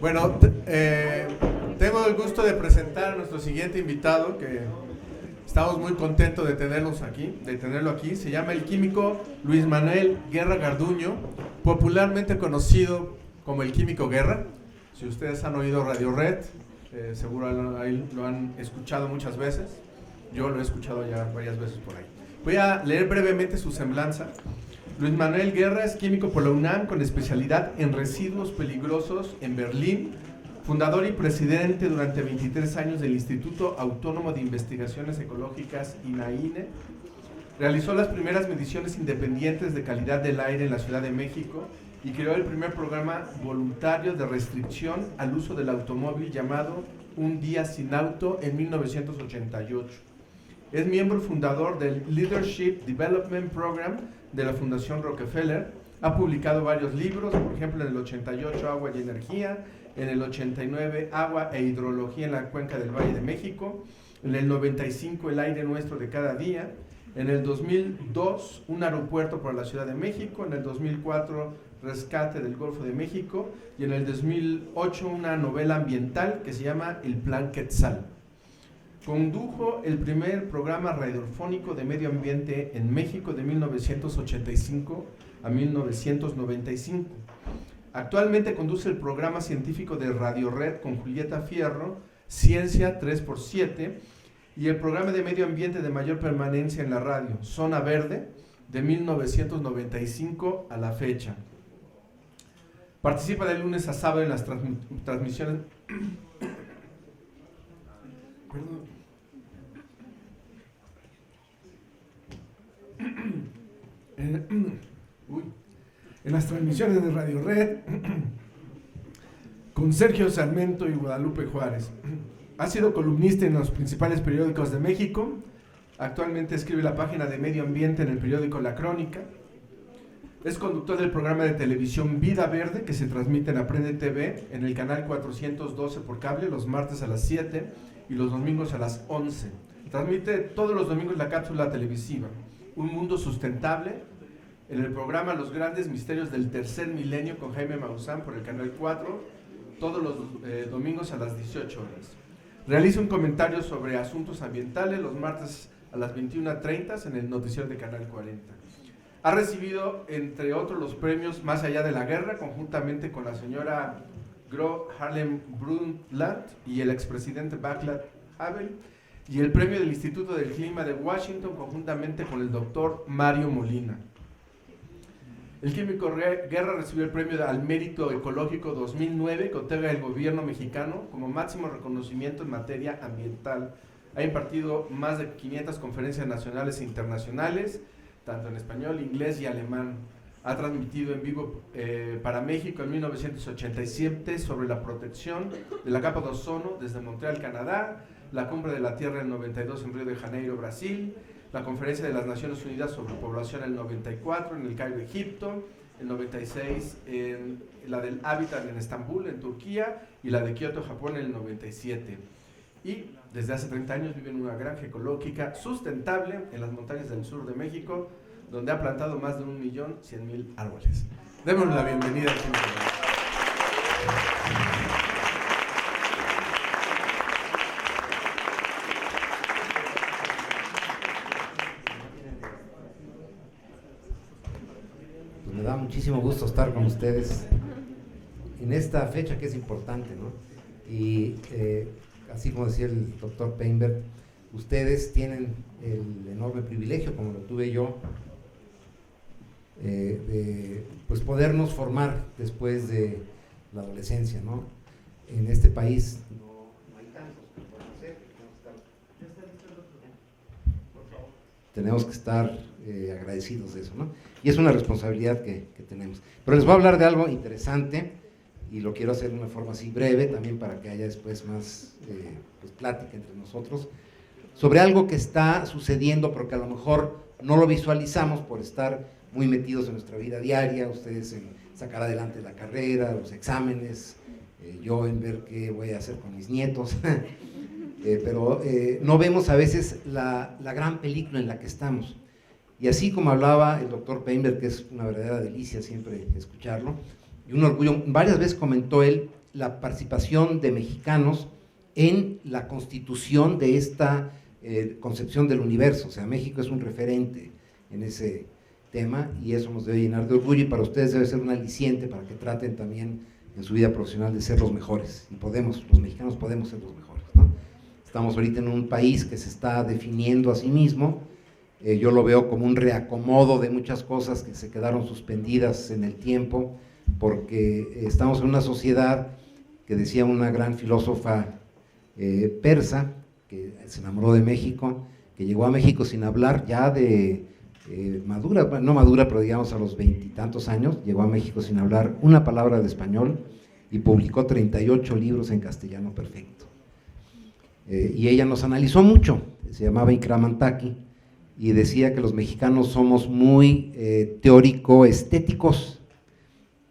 Bueno, tengo el gusto de presentar a nuestro siguiente invitado, que estamos muy contentos de tenerlo aquí. Se llama el químico Luis Manuel Guerra Garduño, popularmente conocido como el Químico Guerra. Si ustedes han oído Radio Red, seguro lo han escuchado muchas veces. Yo lo he escuchado ya varias veces por ahí. Voy a leer brevemente su semblanza. Luis Manuel Guerra es químico por la UNAM con especialidad en residuos peligrosos en Berlín, fundador y presidente durante 23 años del Instituto Autónomo de Investigaciones Ecológicas INAINE. Realizó las primeras mediciones independientes de calidad del aire en la Ciudad de México y creó el primer programa voluntario de restricción al uso del automóvil llamado Un Día Sin Auto en 1988. Es miembro fundador del Leadership Development Program de la Fundación Rockefeller. Ha publicado varios libros, por ejemplo en el 88 Agua y Energía, en el 89 Agua e Hidrología en la Cuenca del Valle de México, en el 95 El aire nuestro de cada día, en el 2002 Un aeropuerto para la Ciudad de México, en el 2004 Rescate del Golfo de México y en el 2008 una novela ambiental que se llama El Plan Quetzal. Condujo el primer programa radiofónico de medio ambiente en México de 1985 a 1995. Actualmente conduce el programa científico de Radio Red con Julieta Fierro, Ciencia 3x7, y el programa de medio ambiente de mayor permanencia en la radio, Zona Verde, de 1995 a la fecha. Participa de lunes a sábado en las transmisiones... Perdón. En las transmisiones de Radio Red con Sergio Sarmiento y Guadalupe Juárez. Ha sido columnista en los principales periódicos de México. Actualmente escribe la página de medio ambiente en el periódico La Crónica. Es conductor del programa de televisión Vida Verde, que se transmite en Aprende TV en el canal 412 por cable los martes a las 7 y los domingos a las 11. Transmite todos los domingos la cápsula televisiva Un Mundo Sustentable en el programa Los Grandes Misterios del Tercer Milenio con Jaime Maussan por el canal 4, todos los domingos a las 18 horas. Realiza un comentario sobre asuntos ambientales los martes a las 21:30 en el noticiero de Canal 40. Ha recibido, entre otros, los premios Más Allá de la Guerra, conjuntamente con la señora Gro Harlem Brundtland y el expresidente Václav Havel, y el premio del Instituto del Clima de Washington, conjuntamente con el doctor Mario Molina. El químico Guerra recibió el premio al Mérito Ecológico 2009 que otorga el gobierno mexicano como máximo reconocimiento en materia ambiental. Ha impartido más de 500 conferencias nacionales e internacionales, tanto en español, inglés y alemán. Ha transmitido en vivo para México en 1987 sobre la protección de la capa de ozono desde Montreal, Canadá, la Cumbre de la Tierra en el 92 en Río de Janeiro, Brasil, la Conferencia de las Naciones Unidas sobre Población en el 94 en el Cairo, Egipto, el 96 en la del Hábitat en Estambul, en Turquía, y la de Kioto, Japón, en el 97. Y desde hace 30 años vive en una granja ecológica sustentable en las montañas del sur de México, donde ha plantado más de 1.100.000 árboles. Démosle la bienvenida al químico. Me da muchísimo gusto estar con ustedes en esta fecha que es importante, ¿no? Y así como decía el doctor Painberg, ustedes tienen el enorme privilegio, como lo tuve yo, de pues podernos formar después de la adolescencia, ¿no? En este país no hay tantos que pueden hacer, tenemos que estar agradecidos de eso, ¿no? Y es una responsabilidad que tenemos. Pero les voy a hablar de algo interesante y lo quiero hacer de una forma así breve, también para que haya después más pues, plática entre nosotros, sobre algo que está sucediendo, pero que a lo mejor no lo visualizamos por estar muy metidos en nuestra vida diaria, ustedes en sacar adelante la carrera, los exámenes, yo en ver qué voy a hacer con mis nietos, pero no vemos a veces la gran película en la que estamos. Y así como hablaba el doctor Painberg, que es una verdadera delicia siempre escucharlo, y un orgullo, varias veces comentó él la participación de mexicanos en la constitución de esta concepción del universo. O sea, México es un referente en ese tema y eso nos debe llenar de orgullo, y para ustedes debe ser un aliciente para que traten también en su vida profesional de ser los mejores, y los mexicanos podemos ser los mejores, ¿no? Estamos ahorita en un país que se está definiendo a sí mismo. Yo lo veo como un reacomodo de muchas cosas que se quedaron suspendidas en el tiempo, porque estamos en una sociedad que, decía una gran filósofa persa, que se enamoró de México, que llegó a México sin hablar ya de madura, no madura, pero digamos a los 20 y tantos años, llegó a México sin hablar una palabra de español y publicó 38 libros en castellano perfecto. Y ella nos analizó mucho, se llamaba Ikramantaki, y decía que los mexicanos somos muy teórico-estéticos,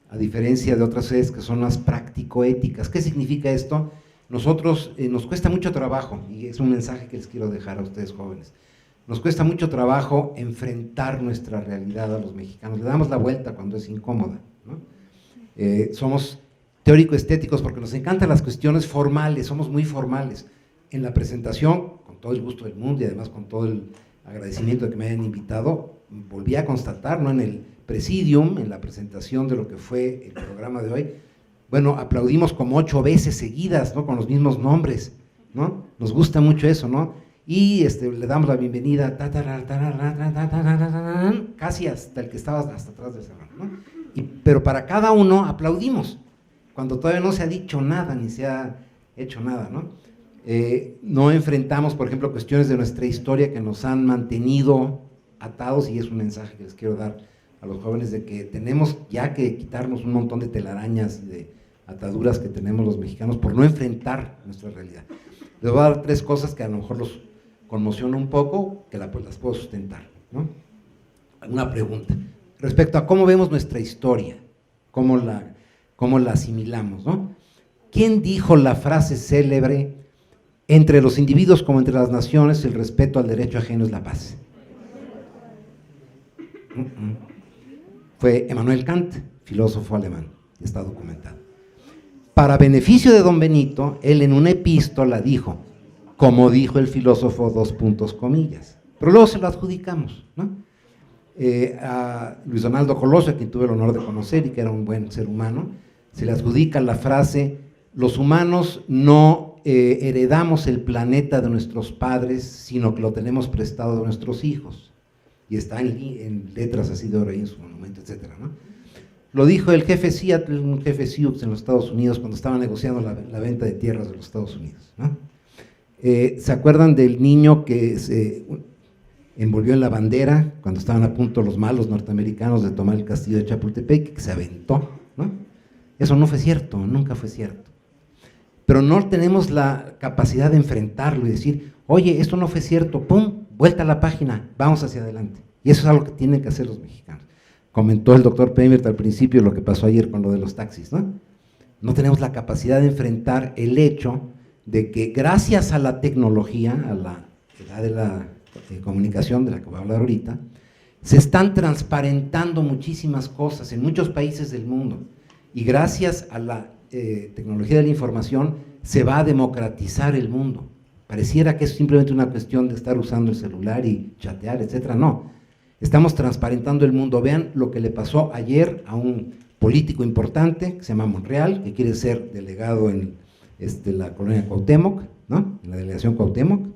a diferencia de otras sedes que son más práctico-éticas. ¿Qué significa esto? Nosotros nos cuesta mucho trabajo, y es un mensaje que les quiero dejar a ustedes jóvenes, nos cuesta mucho trabajo enfrentar nuestra realidad a los mexicanos, le damos la vuelta cuando es incómoda, ¿no? Somos teórico-estéticos porque nos encantan las cuestiones formales, somos muy formales. En la presentación, con todo el gusto del mundo y además con todo el agradecimiento de que me hayan invitado, volví a constatar, ¿no?, en el presidium, en la presentación de lo que fue el programa de hoy, bueno, aplaudimos como 8 veces seguidas, ¿no?, con los mismos nombres, ¿no? Nos gusta mucho eso, ¿no? Y le damos la bienvenida, casi hasta el que estaba hasta atrás del salón, ¿no? Pero para cada uno aplaudimos, cuando todavía no se ha dicho nada, ni se ha hecho nada, ¿no? No enfrentamos, por ejemplo, cuestiones de nuestra historia que nos han mantenido atados, y es un mensaje que les quiero dar a los jóvenes, de que tenemos ya que quitarnos un montón de telarañas y de ataduras que tenemos los mexicanos por no enfrentar nuestra realidad. Les voy a dar 3 cosas que a lo mejor los conmociona un poco, que las puedo sustentar, ¿no? Una pregunta respecto a cómo vemos nuestra historia, cómo la asimilamos, ¿no? ¿Quién dijo la frase célebre: entre los individuos como entre las naciones, el respeto al derecho ajeno es la paz? Fue Emmanuel Kant, filósofo alemán, está documentado. Para beneficio de don Benito, él en una epístola dijo, como dijo el filósofo, ... pero luego se lo adjudicamos, ¿no? A Luis Donaldo Colosio, a quien tuve el honor de conocer y que era un buen ser humano, se le adjudica la frase: los humanos no heredamos el planeta de nuestros padres, sino que lo tenemos prestado de nuestros hijos. Y está en letras así de oro ahí en su monumento, etcétera, ¿no? Lo dijo el jefe Seattle, un jefe Sioux en los Estados Unidos, cuando estaba negociando la venta de tierras de los Estados Unidos, ¿no? ¿Se acuerdan del niño que se envolvió en la bandera cuando estaban a punto los malos norteamericanos de tomar el castillo de Chapultepec, que se aventó, ¿no? Eso no fue cierto, nunca fue cierto. Pero no tenemos la capacidad de enfrentarlo y decir, oye, esto no fue cierto, pum, vuelta a la página, vamos hacia adelante. Y eso es algo que tienen que hacer los mexicanos. Comentó el doctor Pemert al principio lo que pasó ayer con lo de los taxis, ¿no? No tenemos la capacidad de enfrentar el hecho de que gracias a la tecnología, a la edad de la comunicación de la que voy a hablar ahorita, se están transparentando muchísimas cosas en muchos países del mundo, y gracias a la tecnología de la información se va a democratizar el mundo. Pareciera que es simplemente una cuestión de estar usando el celular y chatear, etcétera. No, estamos transparentando el mundo. Vean lo que le pasó ayer a un político importante que se llama Monreal, que quiere ser delegado en la colonia Cuauhtémoc, ¿no?, en la delegación Cuauhtémoc,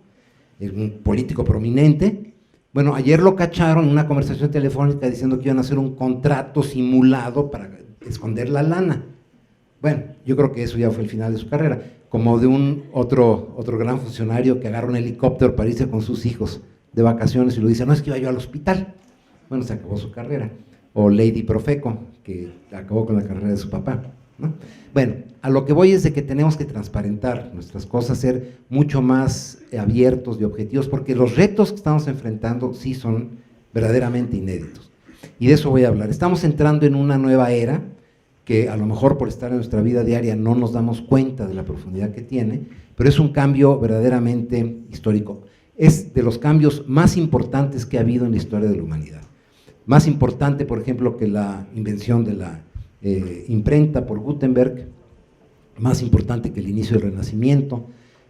es un político prominente. Bueno, ayer lo cacharon en una conversación telefónica diciendo que iban a hacer un contrato simulado para esconder la lana. Bueno, yo creo que eso ya fue el final de su carrera, como de un otro gran funcionario que agarra un helicóptero para irse con sus hijos de vacaciones y lo dice, no, es que iba yo al hospital. Bueno, se acabó su carrera. O Lady Profeco, que acabó con la carrera de su papá, ¿no? Bueno, a lo que voy es de que tenemos que transparentar nuestras cosas, ser mucho más abiertos y objetivos, porque los retos que estamos enfrentando sí son verdaderamente inéditos. Y de eso voy a hablar. Estamos entrando en una nueva era que a lo mejor por estar en nuestra vida diaria no nos damos cuenta de la profundidad que tiene, pero es un cambio verdaderamente histórico. Es de los cambios más importantes que ha habido en la historia de la humanidad. Más importante, por ejemplo, que la invención de la imprenta por Gutenberg, más importante que el inicio del Renacimiento.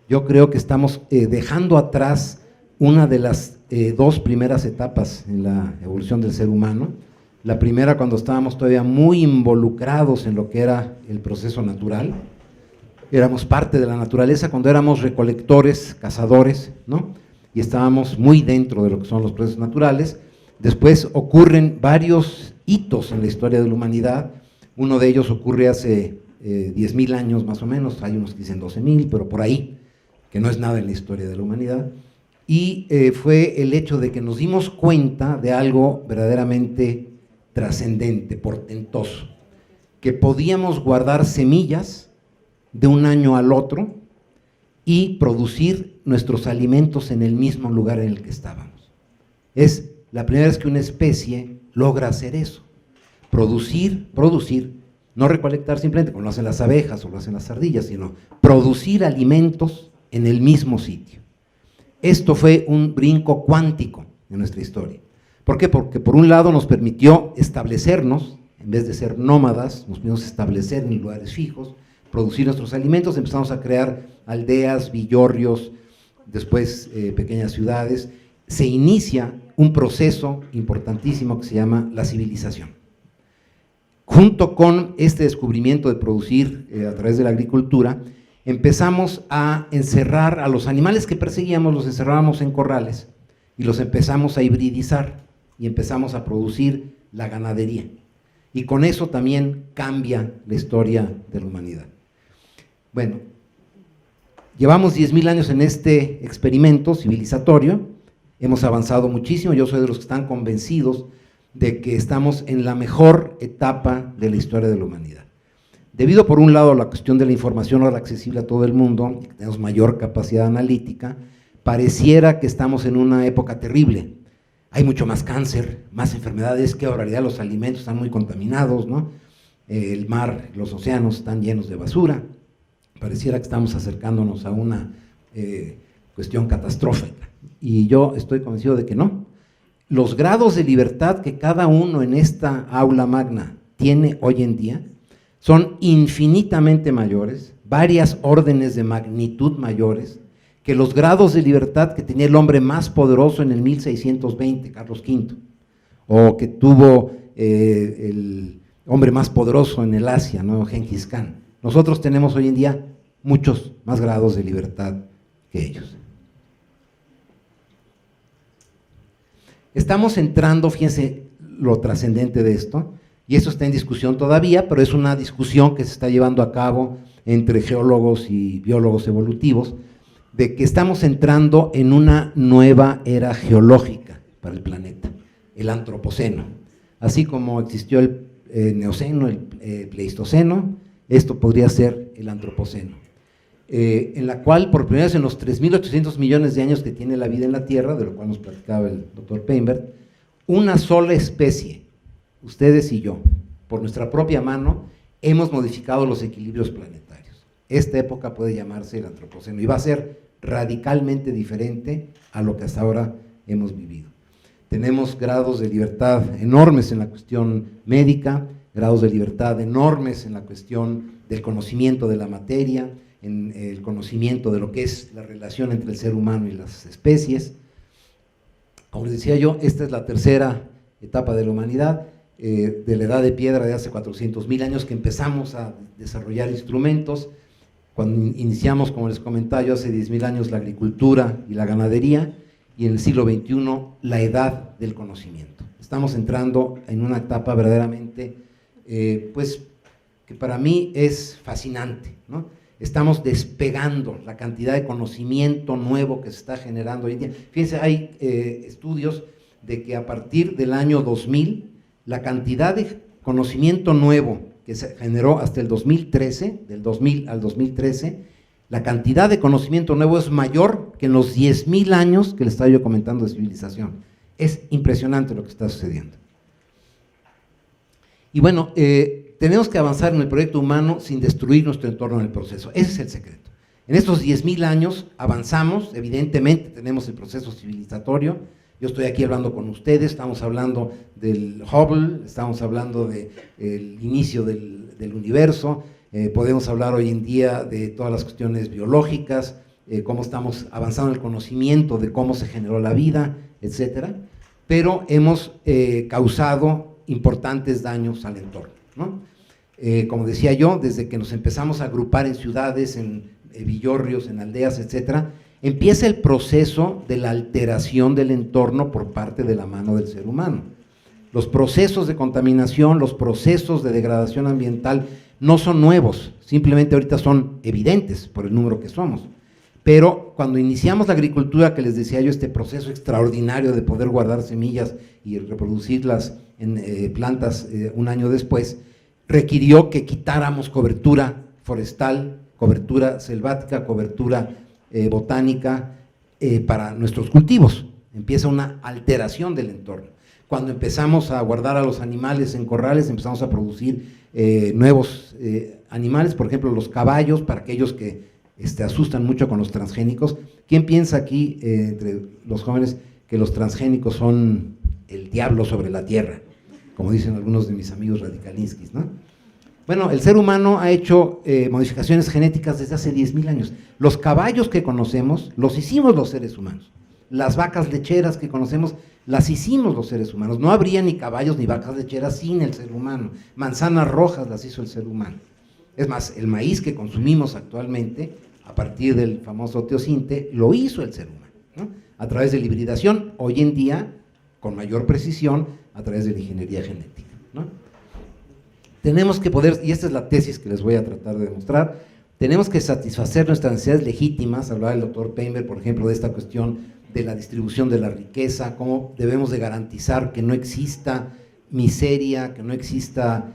Yo creo que estamos dejando atrás una de las dos primeras etapas en la evolución del ser humano. La primera, cuando estábamos todavía muy involucrados en lo que era el proceso natural, éramos parte de la naturaleza cuando éramos recolectores, cazadores, ¿no? Y estábamos muy dentro de lo que son los procesos naturales. Después ocurren varios hitos en la historia de la humanidad. Uno de ellos ocurre hace 10.000 años más o menos, hay unos que dicen 12.000, pero por ahí, que no es nada en la historia de la humanidad. Y fue el hecho de que nos dimos cuenta de algo verdaderamente trascendente, portentoso, que podíamos guardar semillas de un año al otro y producir nuestros alimentos en el mismo lugar en el que estábamos. Es la primera vez que una especie logra hacer eso, producir, no recolectar simplemente como lo hacen las abejas o lo hacen las ardillas, sino producir alimentos en el mismo sitio. Esto fue un brinco cuántico en nuestra historia. ¿Por qué? Porque por un lado nos permitió establecernos, en vez de ser nómadas, nos pudimos establecer en lugares fijos, producir nuestros alimentos, empezamos a crear aldeas, villorrios, después pequeñas ciudades. Se inicia un proceso importantísimo que se llama la civilización. Junto con este descubrimiento de producir a través de la agricultura, empezamos a encerrar a los animales que perseguíamos, los encerrábamos en corrales y los empezamos a hibridizar y empezamos a producir la ganadería. Y con eso también cambia la historia de la humanidad. Bueno, llevamos 10.000 años en este experimento civilizatorio, hemos avanzado muchísimo, yo soy de los que están convencidos de que estamos en la mejor etapa de la historia de la humanidad. Debido, por un lado, a la cuestión de la información ahora accesible a todo el mundo, tenemos mayor capacidad analítica, pareciera que estamos en una época terrible. Hay mucho más cáncer, más enfermedades, qué barbaridad, los alimentos están muy contaminados, ¿no? El mar, los océanos están llenos de basura. Pareciera que estamos acercándonos a una cuestión catastrófica. Y yo estoy convencido de que no. Los grados de libertad que cada uno en esta aula magna tiene hoy en día son infinitamente mayores, varias órdenes de magnitud mayores, que los grados de libertad que tenía el hombre más poderoso en el 1620, Carlos V, o que tuvo el hombre más poderoso en el Asia, ¿no? Gengis Khan. Nosotros tenemos hoy en día muchos más grados de libertad que ellos. Estamos entrando, fíjense lo trascendente de esto, y eso está en discusión todavía, pero es una discusión que se está llevando a cabo entre geólogos y biólogos evolutivos, de que estamos entrando en una nueva era geológica para el planeta, el antropoceno. Así como existió el Neoceno, el Pleistoceno, esto podría ser el antropoceno, en la cual por primera vez en los 3.800 millones de años que tiene la vida en la Tierra, de lo cual nos platicaba el doctor Peinbert, una sola especie, ustedes y yo, por nuestra propia mano, hemos modificado los equilibrios planetarios. Esta época puede llamarse el antropoceno y va a ser radicalmente diferente a lo que hasta ahora hemos vivido. Tenemos grados de libertad enormes en la cuestión médica, grados de libertad enormes en la cuestión del conocimiento de la materia, en el conocimiento de lo que es la relación entre el ser humano y las especies. Como les decía yo, esta es la tercera etapa de la humanidad, de la edad de piedra de hace 400.000 años que empezamos a desarrollar instrumentos, cuando iniciamos, como les comentaba yo, hace 10.000 años la agricultura y la ganadería, y en el siglo XXI la edad del conocimiento. Estamos entrando en una etapa verdaderamente, pues, que para mí es fascinante, ¿no? Estamos despegando la cantidad de conocimiento nuevo que se está generando hoy en día. Fíjense, hay estudios de que a partir del año 2000, la cantidad de conocimiento nuevo que se generó hasta el 2013, del 2000 al 2013, la cantidad de conocimiento nuevo es mayor que en los 10.000 años que les estaba yo comentando de civilización. Es impresionante lo que está sucediendo. Y bueno, tenemos que avanzar en el proyecto humano sin destruir nuestro entorno en el proceso. Ese es el secreto. En estos 10.000 años avanzamos, evidentemente tenemos el proceso civilizatorio. Yo estoy aquí hablando con ustedes, estamos hablando del Hubble, estamos hablando del inicio del universo, podemos hablar hoy en día de todas las cuestiones biológicas, cómo estamos avanzando en el conocimiento de cómo se generó la vida, etcétera, pero hemos causado importantes daños al entorno, ¿no? Como decía yo, desde que nos empezamos a agrupar en ciudades, en villorrios, en aldeas, etcétera, empieza el proceso de la alteración del entorno por parte de la mano del ser humano. Los procesos de contaminación, los procesos de degradación ambiental no son nuevos, simplemente ahorita son evidentes por el número que somos. Pero cuando iniciamos la agricultura, que les decía yo, este proceso extraordinario de poder guardar semillas y reproducirlas en plantas un año después, requirió que quitáramos cobertura forestal, cobertura selvática, cobertura botánica para nuestros cultivos. Empieza una alteración del entorno. Cuando empezamos a guardar a los animales en corrales, empezamos a producir nuevos animales, por ejemplo los caballos, para aquellos que asustan mucho con los transgénicos. ¿Quién piensa aquí, entre los jóvenes, que los transgénicos son el diablo sobre la tierra? Como dicen algunos de mis amigos radicalinskis, ¿no? Bueno, el ser humano ha hecho modificaciones genéticas desde hace 10,000 años. Los caballos que conocemos los hicimos los seres humanos. Las vacas lecheras que conocemos las hicimos los seres humanos. No habría ni caballos ni vacas lecheras sin el ser humano. Manzanas rojas las hizo el ser humano. Es más, el maíz que consumimos actualmente, a partir del famoso teosinte, lo hizo el ser humano, ¿no? A través de la hibridación, hoy en día, con mayor precisión, a través de la ingeniería genética, ¿no? Tenemos que poder, y esta es la tesis que les voy a tratar de demostrar, tenemos que satisfacer nuestras necesidades legítimas. Hablaba el doctor Painter, por ejemplo, de esta cuestión de la distribución de la riqueza, cómo debemos de garantizar que no exista miseria, que no exista,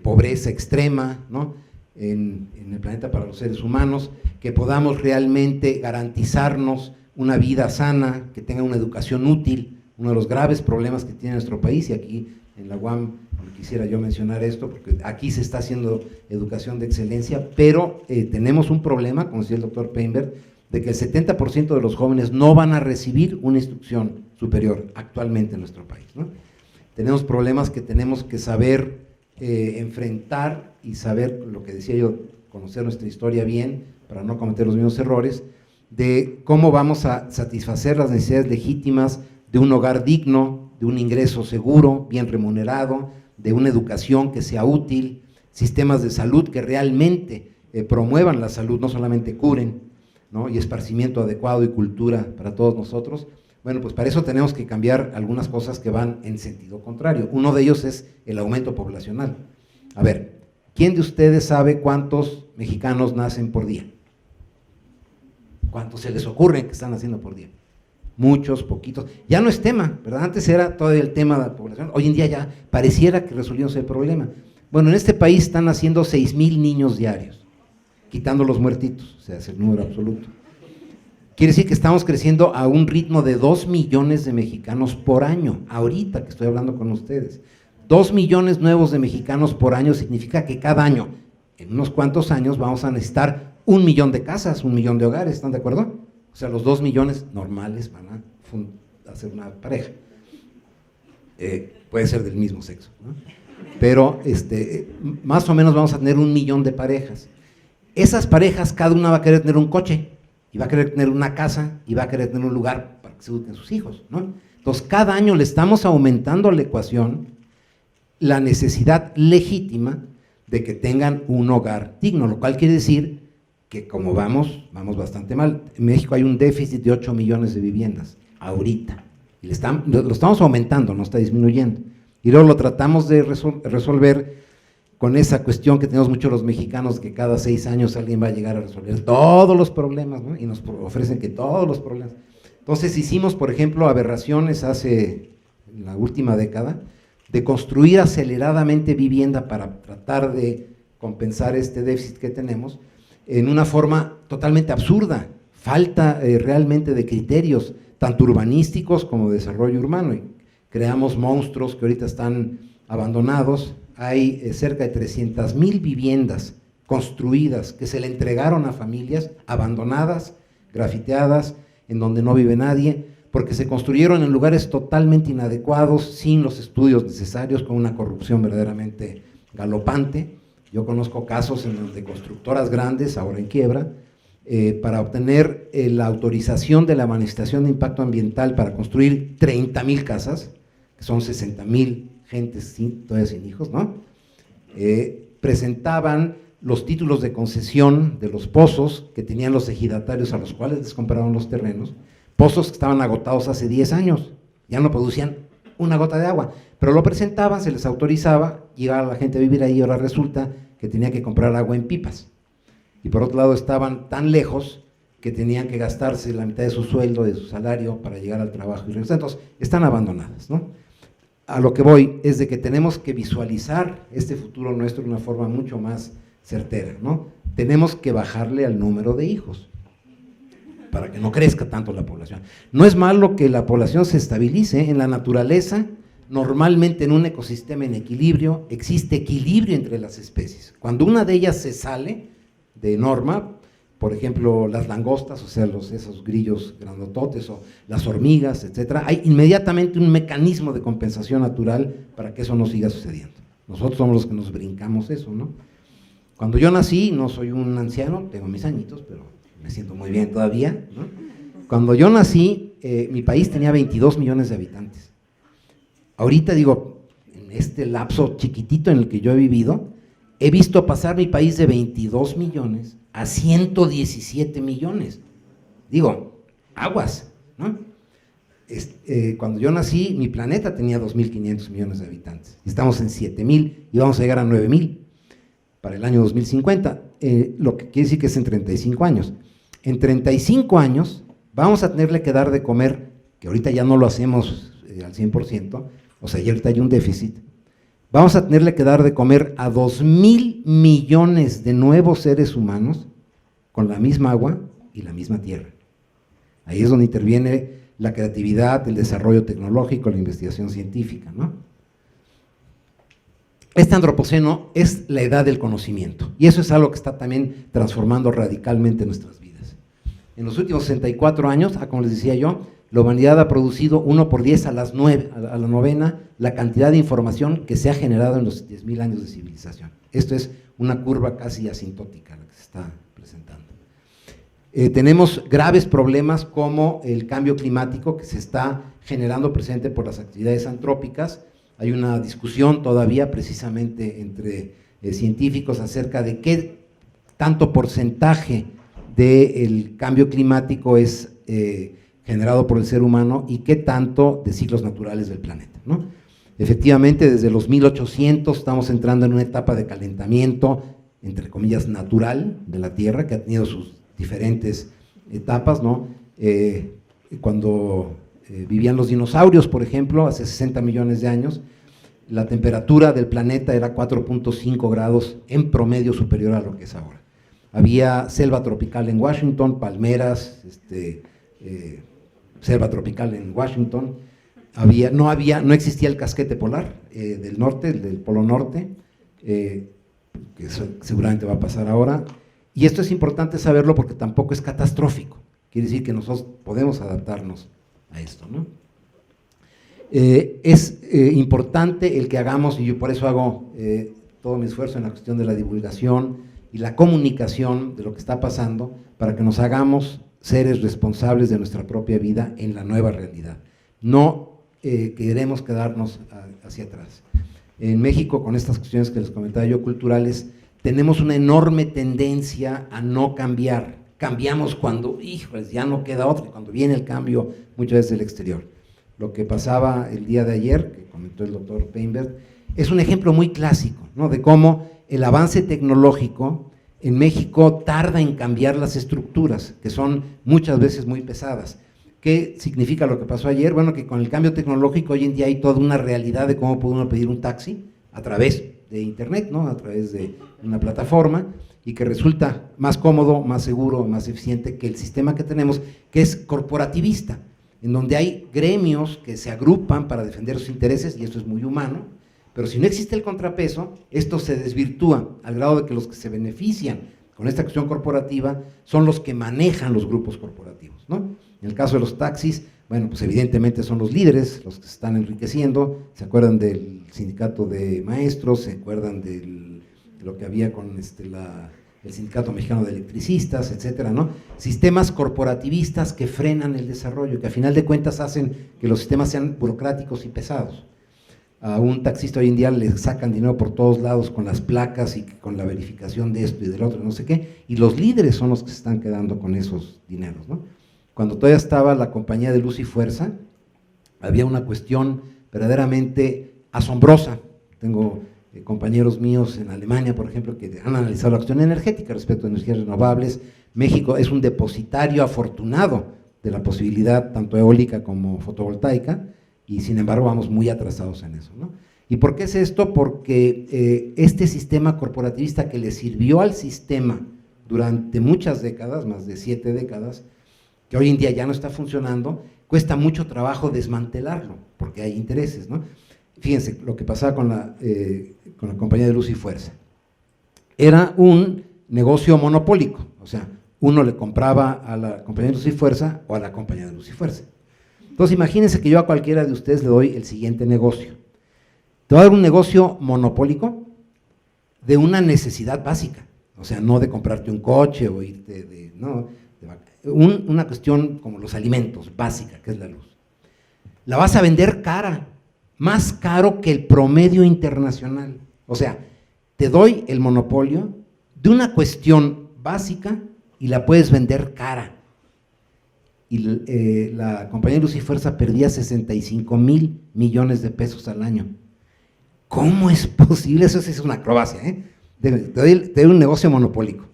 pobreza extrema, ¿no? en el planeta para los seres humanos, que podamos realmente garantizarnos una vida sana, que tenga una educación útil. Uno de los graves problemas que tiene nuestro país, y aquí en la UAM quisiera yo mencionar esto, porque aquí se está haciendo educación de excelencia, pero tenemos un problema, como decía el doctor Painter, de que el 70% de los jóvenes no van a recibir una instrucción superior actualmente en nuestro país, ¿no? Tenemos problemas que tenemos que saber enfrentar y saber, lo que decía yo, conocer nuestra historia bien para no cometer los mismos errores, de cómo vamos a satisfacer las necesidades legítimas de un hogar digno, de un ingreso seguro, bien remunerado, de una educación que sea útil, sistemas de salud que realmente promuevan la salud, no solamente curen, ¿no? Y esparcimiento adecuado y cultura para todos nosotros. Bueno, pues para eso tenemos que cambiar algunas cosas que van en sentido contrario. Uno de ellos es el aumento poblacional. A ver, ¿quién de ustedes sabe cuántos mexicanos nacen por día? ¿Cuántos se les ocurre que están naciendo por día? Muchos, poquitos. Ya no es tema, ¿verdad? Antes era todavía el tema de la población. Hoy en día ya pareciera que resolvimos el problema. Bueno, en este país están naciendo 6,000 niños diarios, quitando los muertitos, o sea, es el número absoluto. Quiere decir que estamos creciendo a un ritmo de 2 millones de mexicanos por año, ahorita que estoy hablando con ustedes. 2 millones nuevos de mexicanos por año significa que cada año, en unos cuantos años, vamos a necesitar 1 millón de casas, 1 millón de hogares, ¿están de acuerdo? O sea, los 2 millones normales van a hacer una pareja. Puede ser del mismo sexo, ¿no? Pero más o menos vamos a tener 1 millón de parejas. Esas parejas, cada una va a querer tener un coche, y va a querer tener una casa, y va a querer tener un lugar para que se eduquen sus hijos, ¿no? Entonces, cada año le estamos aumentando a la ecuación la necesidad legítima de que tengan un hogar digno, lo cual quiere decir que como vamos bastante mal. En México hay un déficit de 8 millones de viviendas, ahorita, y lo estamos aumentando, no está disminuyendo, y luego lo tratamos de resolver con esa cuestión que tenemos muchos los mexicanos, que cada 6 años alguien va a llegar a resolver todos los problemas, ¿no? Y nos ofrecen que todos los problemas. Entonces hicimos, por ejemplo, aberraciones en la última década, de construir aceleradamente vivienda para tratar de compensar este déficit que tenemos, en una forma totalmente absurda. Falta realmente de criterios, tanto urbanísticos como de desarrollo urbano, y creamos monstruos que ahorita están abandonados. Hay cerca de 300,000 viviendas construidas que se le entregaron a familias abandonadas, grafiteadas, en donde no vive nadie, porque se construyeron en lugares totalmente inadecuados, sin los estudios necesarios, con una corrupción verdaderamente galopante. Yo conozco casos en donde constructoras grandes, ahora en quiebra, para obtener la autorización de la manifestación de impacto ambiental para construir 30,000 casas, que son 60,000 gentes todavía sin hijos, ¿no? Presentaban los títulos de concesión de los pozos que tenían los ejidatarios a los cuales les compraron los terrenos, pozos que estaban agotados hace 10 años, ya no producían una gota de agua, pero lo presentaban, se les autorizaba, llegaba la gente a vivir ahí, ahora resulta que tenía que comprar agua en pipas. Y por otro lado estaban tan lejos que tenían que gastarse la mitad de su sueldo, de su salario, para llegar al trabajo y regresar. Entonces, están abandonadas, ¿no? A lo que voy es de que tenemos que visualizar este futuro nuestro de una forma mucho más certera, ¿no? Tenemos que bajarle al número de hijos para que no crezca tanto la población. No es malo que la población se estabilice. En la naturaleza, normalmente en un ecosistema en equilibrio, existe equilibrio entre las especies. Cuando una de ellas se sale de norma, por ejemplo, las langostas, o sea, esos grillos grandototes, o las hormigas, etcétera, hay inmediatamente un mecanismo de compensación natural para que eso no siga sucediendo. Nosotros somos los que nos brincamos eso, ¿no? Cuando yo nací, no soy un anciano, tengo mis añitos, pero me siento muy bien todavía, ¿no? Cuando yo nací, mi país tenía 22 millones de habitantes. Ahorita digo, en este lapso chiquitito en el que yo he vivido, he visto pasar mi país de 22 millones a 117 millones. Digo, aguas, ¿no? Cuando yo nací, mi planeta tenía 2.500 millones de habitantes. Estamos en 7.000 y vamos a llegar a 9.000 para el año 2050, lo que quiere decir que es en 35 años. En 35 años vamos a tenerle que dar de comer, que ahorita ya no lo hacemos al 100%, o sea, ya ahorita hay un déficit. Vamos a tenerle que dar de comer a 2.000 millones de nuevos seres humanos con la misma agua y la misma tierra. Ahí es donde interviene la creatividad, el desarrollo tecnológico, la investigación científica, ¿no? Este antropoceno es la edad del conocimiento, y eso es algo que está también transformando radicalmente nuestras vidas. En los últimos 64 años, como les decía yo, la humanidad ha producido 1 por 10 a la novena la cantidad de información que se ha generado en los 10.000 años de civilización. Esto es una curva casi asintótica la que se está presentando. Tenemos graves problemas como el cambio climático que se está generando presente por las actividades antrópicas. Hay una discusión todavía precisamente entre científicos acerca de qué tanto porcentaje del cambio climático es generado por el ser humano y qué tanto de ciclos naturales del planeta, ¿no? Efectivamente, desde los 1800 estamos entrando en una etapa de calentamiento, entre comillas, natural de la Tierra, que ha tenido sus diferentes etapas, ¿no? Cuando vivían los dinosaurios, por ejemplo, hace 60 millones de años, la temperatura del planeta era 4.5 grados en promedio superior a lo que es ahora. Había selva tropical en Washington, palmeras, selva tropical en Washington, no existía el casquete polar del norte, del polo norte, que seguramente va a pasar ahora, y esto es importante saberlo porque tampoco es catastrófico, quiere decir que nosotros podemos adaptarnos a esto, ¿no? Es importante el que hagamos, y yo por eso hago todo mi esfuerzo en la cuestión de la divulgación y la comunicación de lo que está pasando, para que nos hagamos seres responsables de nuestra propia vida en la nueva realidad. No queremos quedarnos hacia atrás. En México, con estas cuestiones que les comentaba yo, culturales, tenemos una enorme tendencia a no cambiar. Cambiamos cuando, híjoles, ya no queda otra, cuando viene el cambio muchas veces del exterior. Lo que pasaba el día de ayer, que comentó el doctor Painberg, es un ejemplo muy clásico, ¿no?, de cómo el avance tecnológico en México tarda en cambiar las estructuras, que son muchas veces muy pesadas. ¿Qué significa lo que pasó ayer? Bueno, que con el cambio tecnológico hoy en día hay toda una realidad de cómo puede uno pedir un taxi a través de internet, ¿no?, a través de una plataforma, y que resulta más cómodo, más seguro, más eficiente que el sistema que tenemos, que es corporativista, en donde hay gremios que se agrupan para defender sus intereses, y eso es muy humano, pero si no existe el contrapeso, esto se desvirtúa al grado de que los que se benefician con esta cuestión corporativa son los que manejan los grupos corporativos, ¿no? En el caso de los taxis, bueno, pues evidentemente son los líderes los que se están enriqueciendo. ¿Se acuerdan del sindicato de maestros? ¿Se acuerdan de lo que había con el sindicato mexicano de electricistas, etcétera, ¿no? Sistemas corporativistas que frenan el desarrollo, que a final de cuentas hacen que los sistemas sean burocráticos y pesados. A un taxista hoy en día le sacan dinero por todos lados con las placas y con la verificación de esto y del otro, no sé qué, y los líderes son los que se están quedando con esos dineros, ¿no? Cuando todavía estaba la compañía de Luz y Fuerza, había una cuestión verdaderamente asombrosa. Tengo compañeros míos en Alemania, por ejemplo, que han analizado la cuestión energética respecto a energías renovables. México es un depositario afortunado de la posibilidad tanto eólica como fotovoltaica, y sin embargo vamos muy atrasados en eso, ¿no? ¿Y por qué es esto? Porque este sistema corporativista que le sirvió al sistema durante muchas décadas, más de 7 décadas, que hoy en día ya no está funcionando, cuesta mucho trabajo desmantelarlo, porque hay intereses, ¿no? Fíjense lo que pasaba con la compañía de Luz y Fuerza. Era un negocio monopólico, o sea, uno le compraba a la compañía de Luz y Fuerza o a la compañía de Luz y Fuerza. Entonces imagínense que yo a cualquiera de ustedes le doy el siguiente negocio. Te voy a dar un negocio monopólico de una necesidad básica, o sea, no de comprarte un coche o irte una cuestión como los alimentos, básica, que es la luz. La vas a vender cara, más caro que el promedio internacional. O sea, te doy el monopolio de una cuestión básica y la puedes vender cara. Y la compañía de Luz y Fuerza perdía 65,000 millones de pesos al año. ¿Cómo es posible? Eso es una acrobacia, ¿eh? Te doy un negocio monopólico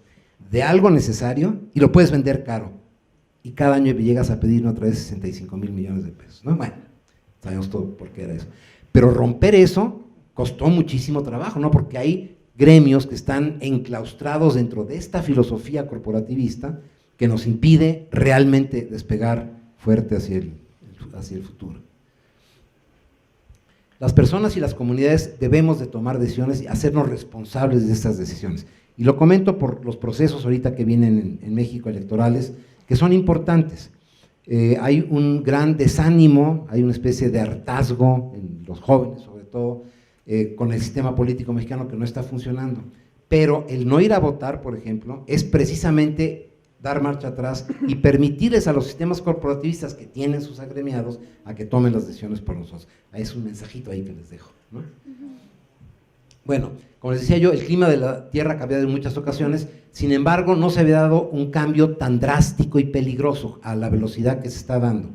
de algo necesario y lo puedes vender caro. Y cada año llegas a pedir otra vez 65,000 millones de pesos, ¿no? Bueno, sabemos todo por qué era eso. Pero romper eso costó muchísimo trabajo, ¿no? Porque hay gremios que están enclaustrados dentro de esta filosofía corporativista que nos impide realmente despegar fuerte hacia el futuro. Las personas y las comunidades debemos de tomar decisiones y hacernos responsables de estas decisiones. Y lo comento por los procesos ahorita que vienen en México electorales, que son importantes. Hay un gran desánimo, hay una especie de hartazgo en los jóvenes, sobre todo, con el sistema político mexicano que no está funcionando. Pero el no ir a votar, por ejemplo, es precisamente dar marcha atrás y permitirles a los sistemas corporativistas que tienen sus agremiados a que tomen las decisiones por nosotros. Ahí es un mensajito ahí que les dejo, ¿no? Bueno, como les decía yo, el clima de la Tierra ha cambiado en muchas ocasiones, sin embargo, no se había dado un cambio tan drástico y peligroso a la velocidad que se está dando.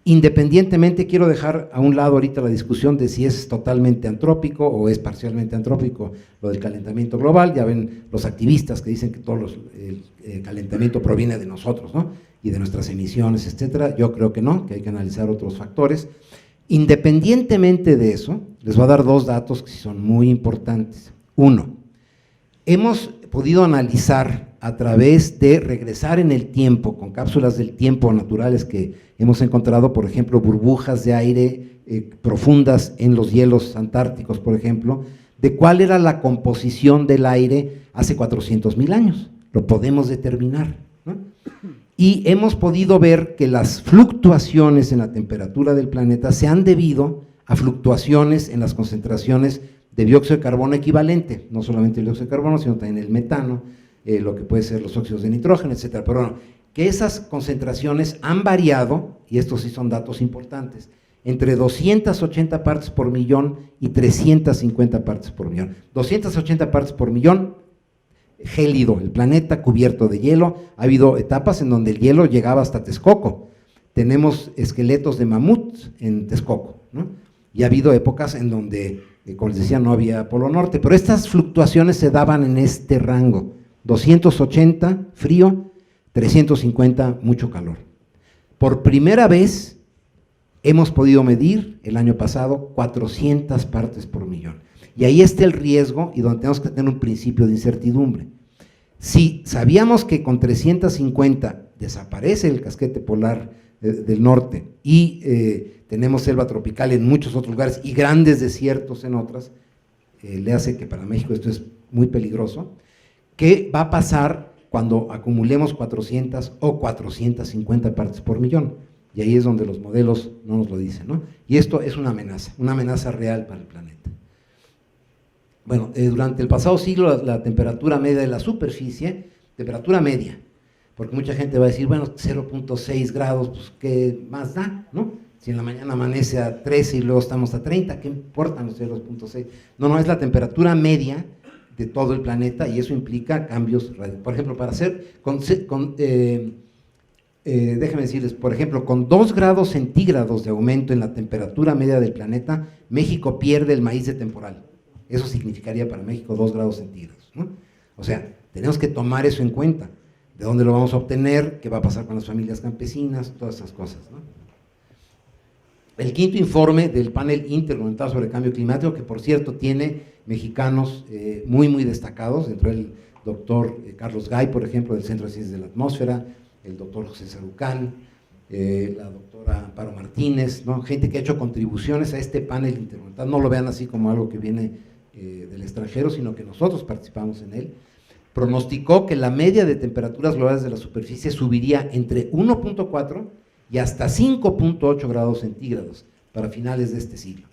Independientemente, quiero dejar a un lado ahorita la discusión de si es totalmente antrópico o es parcialmente antrópico lo del calentamiento global. Ya ven los activistas que dicen que todo el calentamiento proviene de nosotros, ¿no? Y de nuestras emisiones, etcétera. Yo creo que no, que hay que analizar otros factores. Independientemente de eso, les voy a dar 2 datos que son muy importantes. 1, hemos podido analizar a través de regresar en el tiempo, con cápsulas del tiempo naturales que hemos encontrado, por ejemplo, burbujas de aire profundas en los hielos antárticos, por ejemplo, de cuál era la composición del aire hace 400,000 años. Lo podemos determinar, ¿no? Y hemos podido ver que las fluctuaciones en la temperatura del planeta se han debido a fluctuaciones en las concentraciones de dióxido de carbono equivalente, no solamente el dióxido de carbono, sino también el metano, lo que puede ser los óxidos de nitrógeno, etcétera. Pero bueno, que esas concentraciones han variado, y estos sí son datos importantes, entre 280 partes por millón y 350 partes por millón. 280 partes por millón, gélido, el planeta cubierto de hielo. Ha habido etapas en donde el hielo llegaba hasta Texcoco. Tenemos esqueletos de mamuts en Texcoco, ¿no? Y ha habido épocas en donde, como les decía, no había Polo Norte, pero estas fluctuaciones se daban en este rango: 280 frío, 350 mucho calor. Por primera vez hemos podido medir el año pasado 400 partes por millón. Y ahí está el riesgo y donde tenemos que tener un principio de incertidumbre. Si sabíamos que con 350 desaparece el casquete polar del norte y tenemos selva tropical en muchos otros lugares y grandes desiertos en otras, le hace que para México esto es muy peligroso. ¿Qué va a pasar cuando acumulemos 400 o 450 partes por millón? Y ahí es donde los modelos no nos lo dicen, ¿no? Y esto es una amenaza real para el planeta. Bueno, durante el pasado siglo la temperatura media de la superficie, temperatura media, porque mucha gente va a decir, bueno, 0.6 grados, pues ¿qué más da, no? Si en la mañana amanece a 13 y luego estamos a 30, ¿qué importan los 0.6? No, es la temperatura media de todo el planeta y eso implica cambios radicales. Por ejemplo, para hacer, déjenme decirles, por ejemplo, con 2 grados centígrados de aumento en la temperatura media del planeta, México pierde el maíz de temporal. Eso significaría para México 2 grados centígrados, ¿no? O sea, tenemos que tomar eso en cuenta. ¿De dónde lo vamos a obtener? ¿Qué va a pasar con las familias campesinas? Todas esas cosas, ¿no? El quinto informe del panel intergubernamental sobre el cambio climático, que por cierto tiene mexicanos muy destacados, dentro del doctor Carlos Gay, por ejemplo, del Centro de Ciencias de la Atmósfera, el doctor José Sarucán, la doctora Amparo Martínez, ¿no? Gente que ha hecho contribuciones a este panel intergubernamental. No lo vean así como algo que viene del extranjero, sino que nosotros participamos en él. Pronosticó que la media de temperaturas globales de la superficie subiría entre 1.4 y hasta 5.8 grados centígrados para finales de este siglo.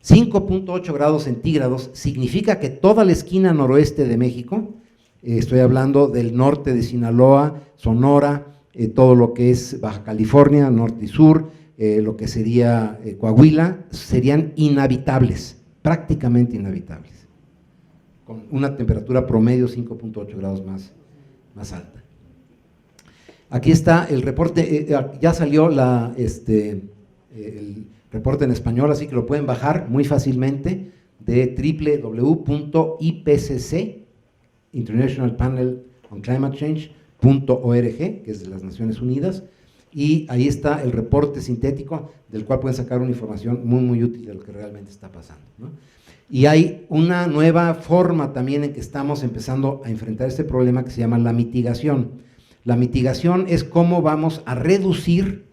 5.8 grados centígrados significa que toda la esquina noroeste de México, estoy hablando del norte de Sinaloa, Sonora, todo lo que es Baja California, norte y sur, lo que sería Coahuila, serían inhabitables, prácticamente inhabitables, con una temperatura promedio 5.8 grados más alta. Aquí está el reporte, ya salió el reporte en español, así que lo pueden bajar muy fácilmente de www.ipcc, International Panel on Climate Change.org, que es de las Naciones Unidas, y ahí está el reporte sintético del cual pueden sacar una información muy útil de lo que realmente está pasando, ¿no? Y hay una nueva forma también en que estamos empezando a enfrentar este problema que se llama la mitigación. La mitigación es cómo vamos a reducir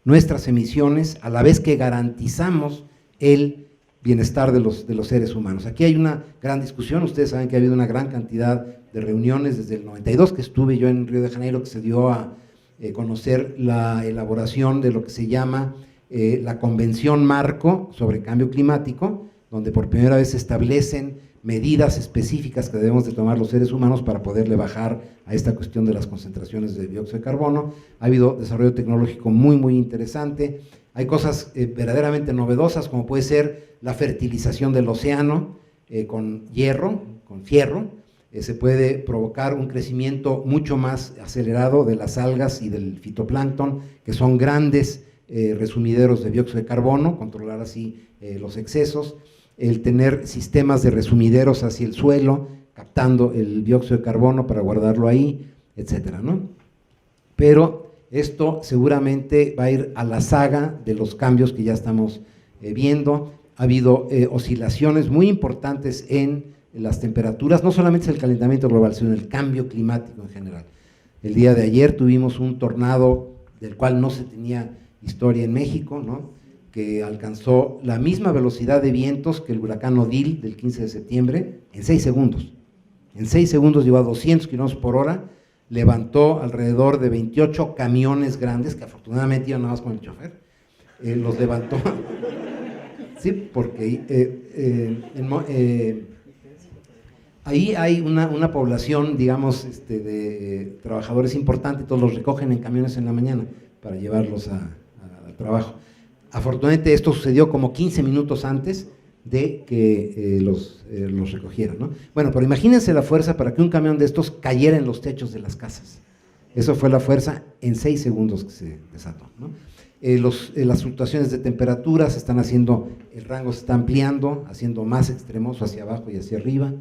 nuestras emisiones a la vez que garantizamos el bienestar de los seres humanos. Aquí hay una gran discusión, ustedes saben que ha habido una gran cantidad de reuniones desde el 92 que estuve yo en Río de Janeiro, que se dio a conocer la elaboración de lo que se llama la Convención Marco sobre Cambio Climático, donde por primera vez se establecen medidas específicas que debemos de tomar los seres humanos para poderle bajar a esta cuestión de las concentraciones de dióxido de carbono. Ha habido desarrollo tecnológico muy interesante, hay cosas verdaderamente novedosas, como puede ser la fertilización del océano con fierro, se puede provocar un crecimiento mucho más acelerado de las algas y del fitoplancton, que son grandes resumideros de dióxido de carbono, controlar así los excesos. El tener sistemas de resumideros hacia el suelo, captando el dióxido de carbono para guardarlo ahí, etcétera, ¿no? Pero esto seguramente va a ir a la saga de los cambios que ya estamos viendo. Ha habido oscilaciones muy importantes en las temperaturas, no solamente es el calentamiento global, sino el cambio climático en general. El día de ayer tuvimos un tornado del cual no se tenía historia en México, ¿no?, que alcanzó la misma velocidad de vientos que el huracán Odile del 15 de septiembre en 6 segundos. En 6 segundos llegó a 200 kilómetros por hora, levantó alrededor de 28 camiones grandes, que afortunadamente iban nada más con el chofer, los levantó. Sí, porque ahí hay una población, digamos, de trabajadores importante, todos los recogen en camiones en la mañana para llevarlos al trabajo. Afortunadamente esto sucedió como 15 minutos antes de que los recogieran, ¿no? Bueno, pero imagínense la fuerza para que un camión de estos cayera en los techos de las casas. Eso fue la fuerza en 6 segundos que se desató, ¿no? Las fluctuaciones de temperatura se están haciendo, el rango se está ampliando, haciendo más extremoso hacia abajo y hacia arriba,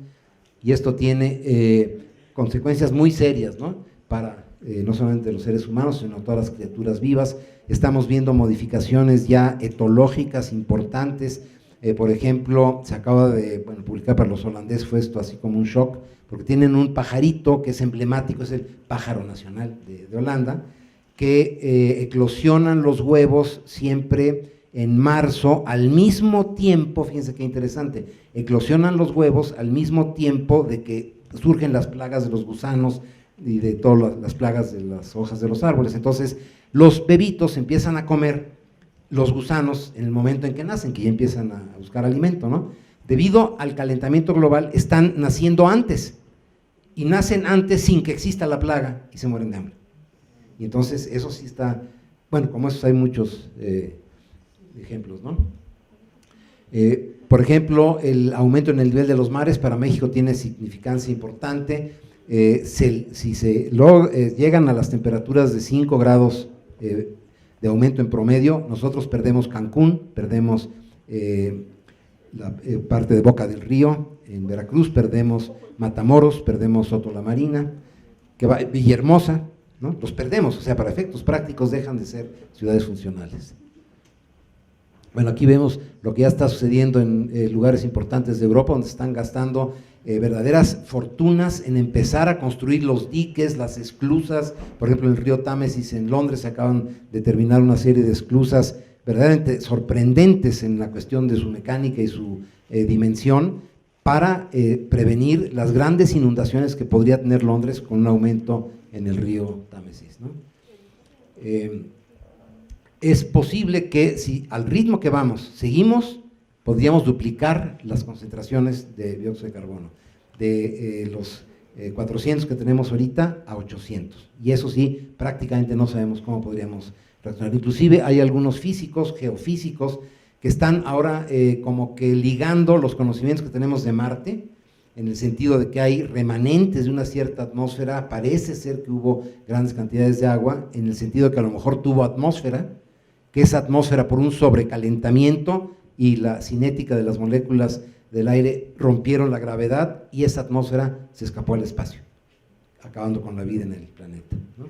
y esto tiene consecuencias muy serias, ¿no?, para no solamente los seres humanos, sino todas las criaturas vivas. Estamos viendo modificaciones ya etológicas importantes. Por ejemplo, se acaba de publicar para los holandeses, fue esto así como un shock, porque tienen un pajarito que es emblemático, es el pájaro nacional de Holanda, que eclosionan los huevos siempre en marzo, al mismo tiempo, fíjense qué interesante, eclosionan los huevos al mismo tiempo de que surgen las plagas de los gusanos y de todas las plagas de las hojas de los árboles. Entonces, los bebitos empiezan a comer los gusanos en el momento en que nacen, que ya empiezan a buscar alimento, ¿no? Debido al calentamiento global, están naciendo antes, y nacen antes sin que exista la plaga, y se mueren de hambre. Y entonces, eso sí está, bueno, como esos hay muchos ejemplos, ¿no? Por ejemplo, el aumento en el nivel de los mares para México tiene significancia importante. Si llegan a las temperaturas de 5 grados de aumento en promedio, nosotros perdemos Cancún, perdemos parte de Boca del Río, en Veracruz perdemos Matamoros, perdemos Soto la Marina, Villahermosa, ¿no? Los perdemos, o sea, para efectos prácticos dejan de ser ciudades funcionales. Bueno, aquí vemos lo que ya está sucediendo en lugares importantes de Europa, donde están gastando verdaderas fortunas en empezar a construir los diques, las esclusas. Por ejemplo, en el río Támesis en Londres se acaban de terminar una serie de esclusas verdaderamente sorprendentes en la cuestión de su mecánica y su dimensión, para prevenir las grandes inundaciones que podría tener Londres con un aumento en el río Támesis, ¿no? Es posible que si al ritmo que vamos seguimos, podríamos duplicar las concentraciones de dióxido de carbono, de los 400 que tenemos ahorita a 800, y eso sí, prácticamente no sabemos cómo podríamos reaccionar. Inclusive hay algunos físicos, geofísicos, que están ahora como que ligando los conocimientos que tenemos de Marte, en el sentido de que hay remanentes de una cierta atmósfera. Parece ser que hubo grandes cantidades de agua, en el sentido de que a lo mejor tuvo atmósfera, que esa atmósfera por un sobrecalentamiento y la cinética de las moléculas del aire rompieron la gravedad, y esa atmósfera se escapó al espacio, acabando con la vida en el planeta, ¿no?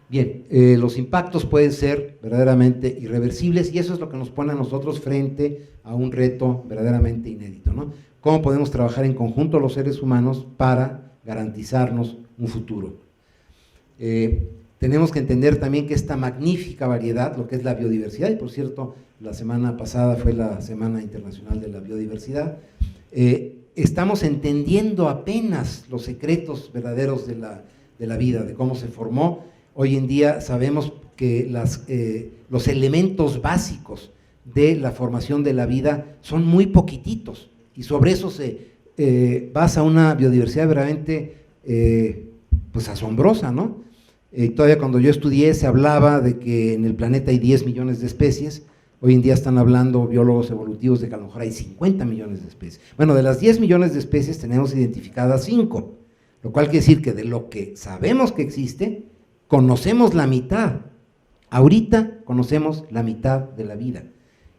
Bien, los impactos pueden ser verdaderamente irreversibles, y eso es lo que nos pone a nosotros frente a un reto verdaderamente inédito, ¿no? ¿Cómo podemos trabajar en conjunto los seres humanos para garantizarnos un futuro? Tenemos que entender también que esta magnífica variedad, lo que es la biodiversidad, y por cierto, la semana pasada fue la Semana Internacional de la Biodiversidad, estamos entendiendo apenas los secretos verdaderos de la vida, de cómo se formó. Hoy en día sabemos que los elementos básicos de la formación de la vida son muy poquititos, y sobre eso se basa una biodiversidad verdaderamente pues asombrosa, ¿no? Todavía cuando yo estudié se hablaba de que en el planeta hay 10 millones de especies. Hoy en día están hablando biólogos evolutivos de que a lo mejor hay 50 millones de especies. Bueno, de las 10 millones de especies tenemos identificadas 5, lo cual quiere decir que de lo que sabemos que existe, conocemos la mitad. Ahorita conocemos la mitad de la vida,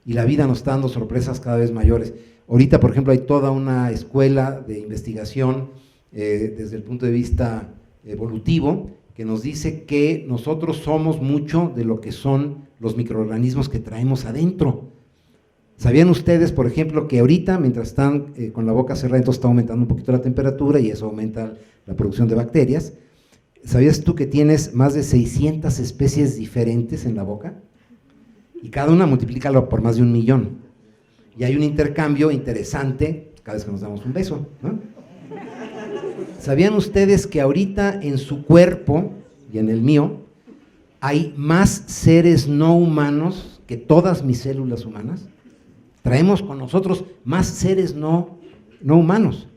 y la vida nos está dando sorpresas cada vez mayores. Ahorita, por ejemplo, hay toda una escuela de investigación desde el punto de vista evolutivo, que nos dice que nosotros somos mucho de lo que son los microorganismos que traemos adentro. ¿Sabían ustedes, por ejemplo, que ahorita, mientras están con la boca cerrada, entonces está aumentando un poquito la temperatura, y eso aumenta la producción de bacterias? ¿Sabías tú que tienes más de 600 especies diferentes en la boca? Y cada una multiplícalo por más de 1 millón. Y hay un intercambio interesante cada vez que nos damos un beso, ¿no? ¿Sabían ustedes que ahorita en su cuerpo y en el mío hay más seres no humanos que todas mis células humanas? Traemos con nosotros más seres no humanos.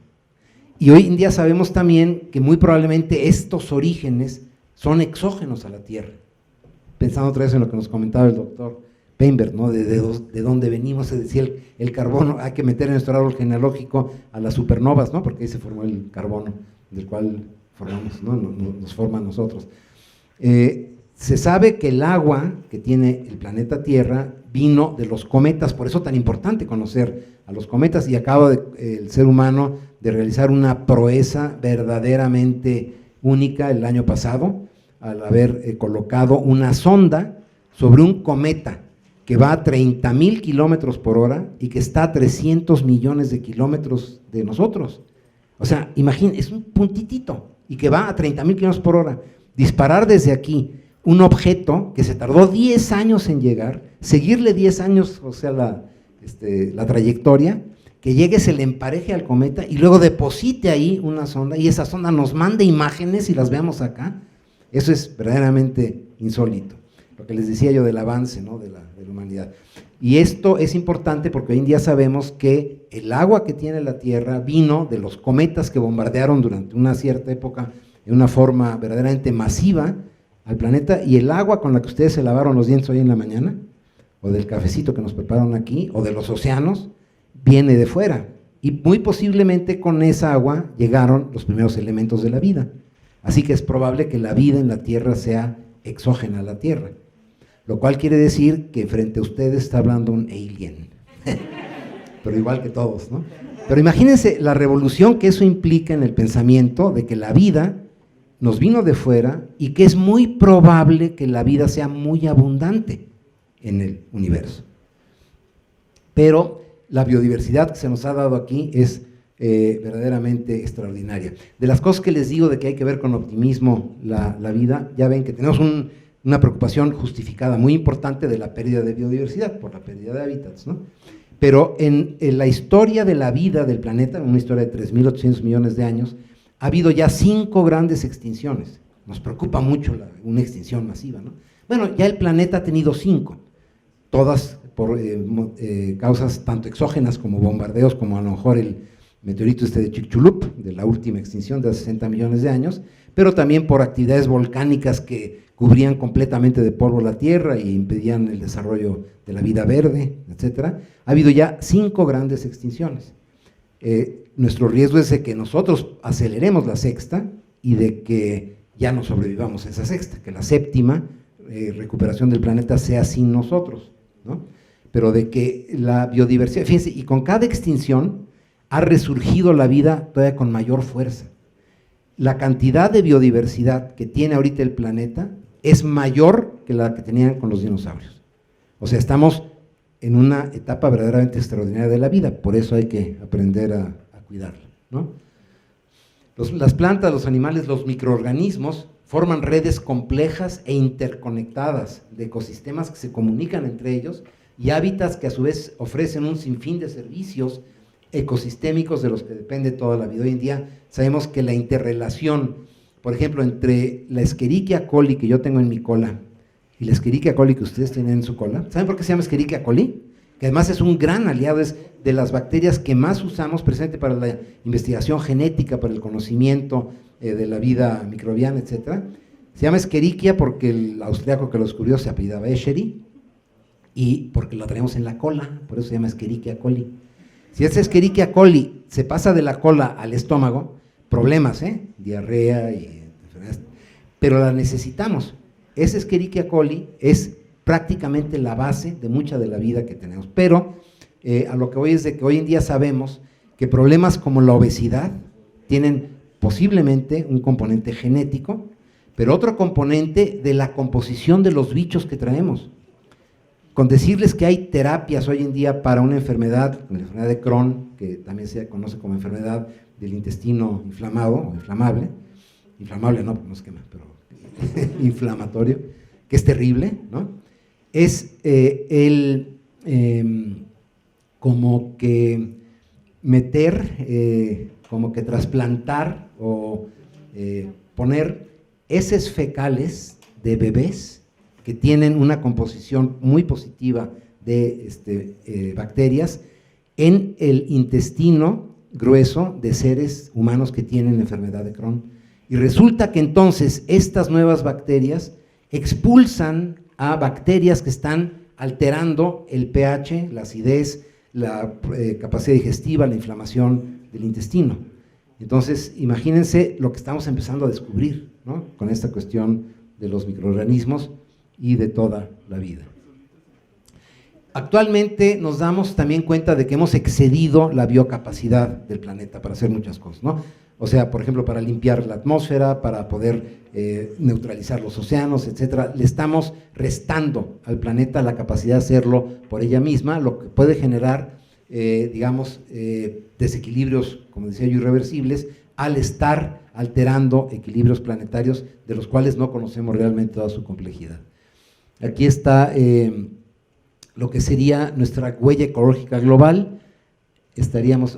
Y hoy en día sabemos también que muy probablemente estos orígenes son exógenos a la Tierra. Pensando otra vez en lo que nos comentaba el doctor Peinberg, ¿no? De dónde venimos, se decía el carbono, hay que meter en nuestro árbol genealógico a las supernovas, ¿no? Porque ahí se formó el carbono, del cual formamos, ¿no? Nos forma a nosotros. Se sabe que el agua que tiene el planeta Tierra vino de los cometas, por eso tan importante conocer a los cometas, y acaba el ser humano de realizar una proeza verdaderamente única el año pasado, al haber colocado una sonda sobre un cometa que va a 30,000 kilómetros por hora y que está a 300 millones de kilómetros de nosotros. O sea, imagínense, es un puntitito, y que va a 30,000 kilómetros por hora. Disparar desde aquí un objeto que se tardó 10 años en llegar, seguirle 10 años, o sea, la trayectoria, que llegue, se le empareje al cometa y luego deposite ahí una sonda y esa sonda nos mande imágenes y las veamos acá. Eso es verdaderamente insólito. Lo que les decía yo del avance, ¿no?, de la humanidad. Y esto es importante porque hoy en día sabemos que el agua que tiene la Tierra vino de los cometas que bombardearon durante una cierta época de una forma verdaderamente masiva al planeta, y el agua con la que ustedes se lavaron los dientes hoy en la mañana, o del cafecito que nos prepararon aquí, o de los océanos, viene de fuera. Y muy posiblemente con esa agua llegaron los primeros elementos de la vida. Así que es probable que la vida en la Tierra sea exógena a la Tierra. Lo cual quiere decir que frente a ustedes está hablando un alien, pero igual que todos, ¿no? Pero imagínense la revolución que eso implica en el pensamiento de que la vida nos vino de fuera y que es muy probable que la vida sea muy abundante en el universo. Pero la biodiversidad que se nos ha dado aquí es verdaderamente extraordinaria. De las cosas que les digo de que hay que ver con optimismo la vida, ya ven que tenemos una preocupación justificada muy importante de la pérdida de biodiversidad, por la pérdida de hábitats, ¿no? Pero en la historia de la vida del planeta, una historia de 3.800 millones de años, ha habido ya 5 grandes extinciones. Nos preocupa mucho una extinción masiva, ¿no? Bueno, ya el planeta ha tenido 5, todas por causas tanto exógenas como bombardeos, como a lo mejor el meteorito de Chicxulub, de la última extinción de hace 60 millones de años, pero también por actividades volcánicas que cubrían completamente de polvo la Tierra y impedían el desarrollo de la vida verde, etcétera. Ha habido ya 5 grandes extinciones. Nuestro riesgo es de que nosotros aceleremos la sexta y de que ya no sobrevivamos a esa sexta, que la séptima recuperación del planeta sea sin nosotros, ¿no? Pero de que la biodiversidad, fíjense, y con cada extinción ha resurgido la vida todavía con mayor fuerza. La cantidad de biodiversidad que tiene ahorita el planeta es mayor que la que tenían con los dinosaurios. O sea, estamos en una etapa verdaderamente extraordinaria de la vida, por eso hay que aprender a cuidarla, ¿no? Las plantas, los animales, los microorganismos forman redes complejas e interconectadas de ecosistemas que se comunican entre ellos y hábitats que a su vez ofrecen un sinfín de servicios ecosistémicos de los que depende toda la vida. Hoy en día sabemos que la interrelación, por ejemplo, entre la Escherichia coli que yo tengo en mi cola y la Escherichia coli que ustedes tienen en su cola, ¿saben por qué se llama Escherichia coli? Que además es un gran aliado, es de las bacterias que más usamos presente para la investigación genética, para el conocimiento de la vida microbiana, etcétera. Se llama Escherichia porque el austriaco que lo descubrió se apellidaba Escheri y porque lo traemos en la cola, por eso se llama Escherichia coli. Si esa Escherichia coli se pasa de la cola al estómago, problemas, diarrea y enfermedades, pero la necesitamos. Esa Escherichia coli es prácticamente la base de mucha de la vida que tenemos, pero a lo que voy es de que hoy en día sabemos que problemas como la obesidad tienen posiblemente un componente genético, pero otro componente de la composición de los bichos que traemos. Con decirles que hay terapias hoy en día para una enfermedad, la enfermedad de Crohn, que también se conoce como enfermedad del intestino inflamado o inflamable no, porque no se quema, pero inflamatorio, que es terrible, ¿no? Es como que meter, como que trasplantar o poner heces fecales de bebés que tienen una composición muy positiva de bacterias en el intestino grueso de seres humanos que tienen enfermedad de Crohn. Y resulta que entonces estas nuevas bacterias expulsan a bacterias que están alterando el pH, la acidez, la capacidad digestiva, la inflamación del intestino. Entonces, imagínense lo que estamos empezando a descubrir, ¿no?, con esta cuestión de los microorganismos y de toda la vida. Actualmente nos damos también cuenta de que hemos excedido la biocapacidad del planeta para hacer muchas cosas, ¿no? O sea, por ejemplo, para limpiar la atmósfera, para poder neutralizar los océanos, etcétera. Le estamos restando al planeta la capacidad de hacerlo por ella misma, lo que puede generar, desequilibrios, como decía yo, irreversibles, al estar alterando equilibrios planetarios de los cuales no conocemos realmente toda su complejidad. Aquí está lo que sería nuestra huella ecológica global. estaríamos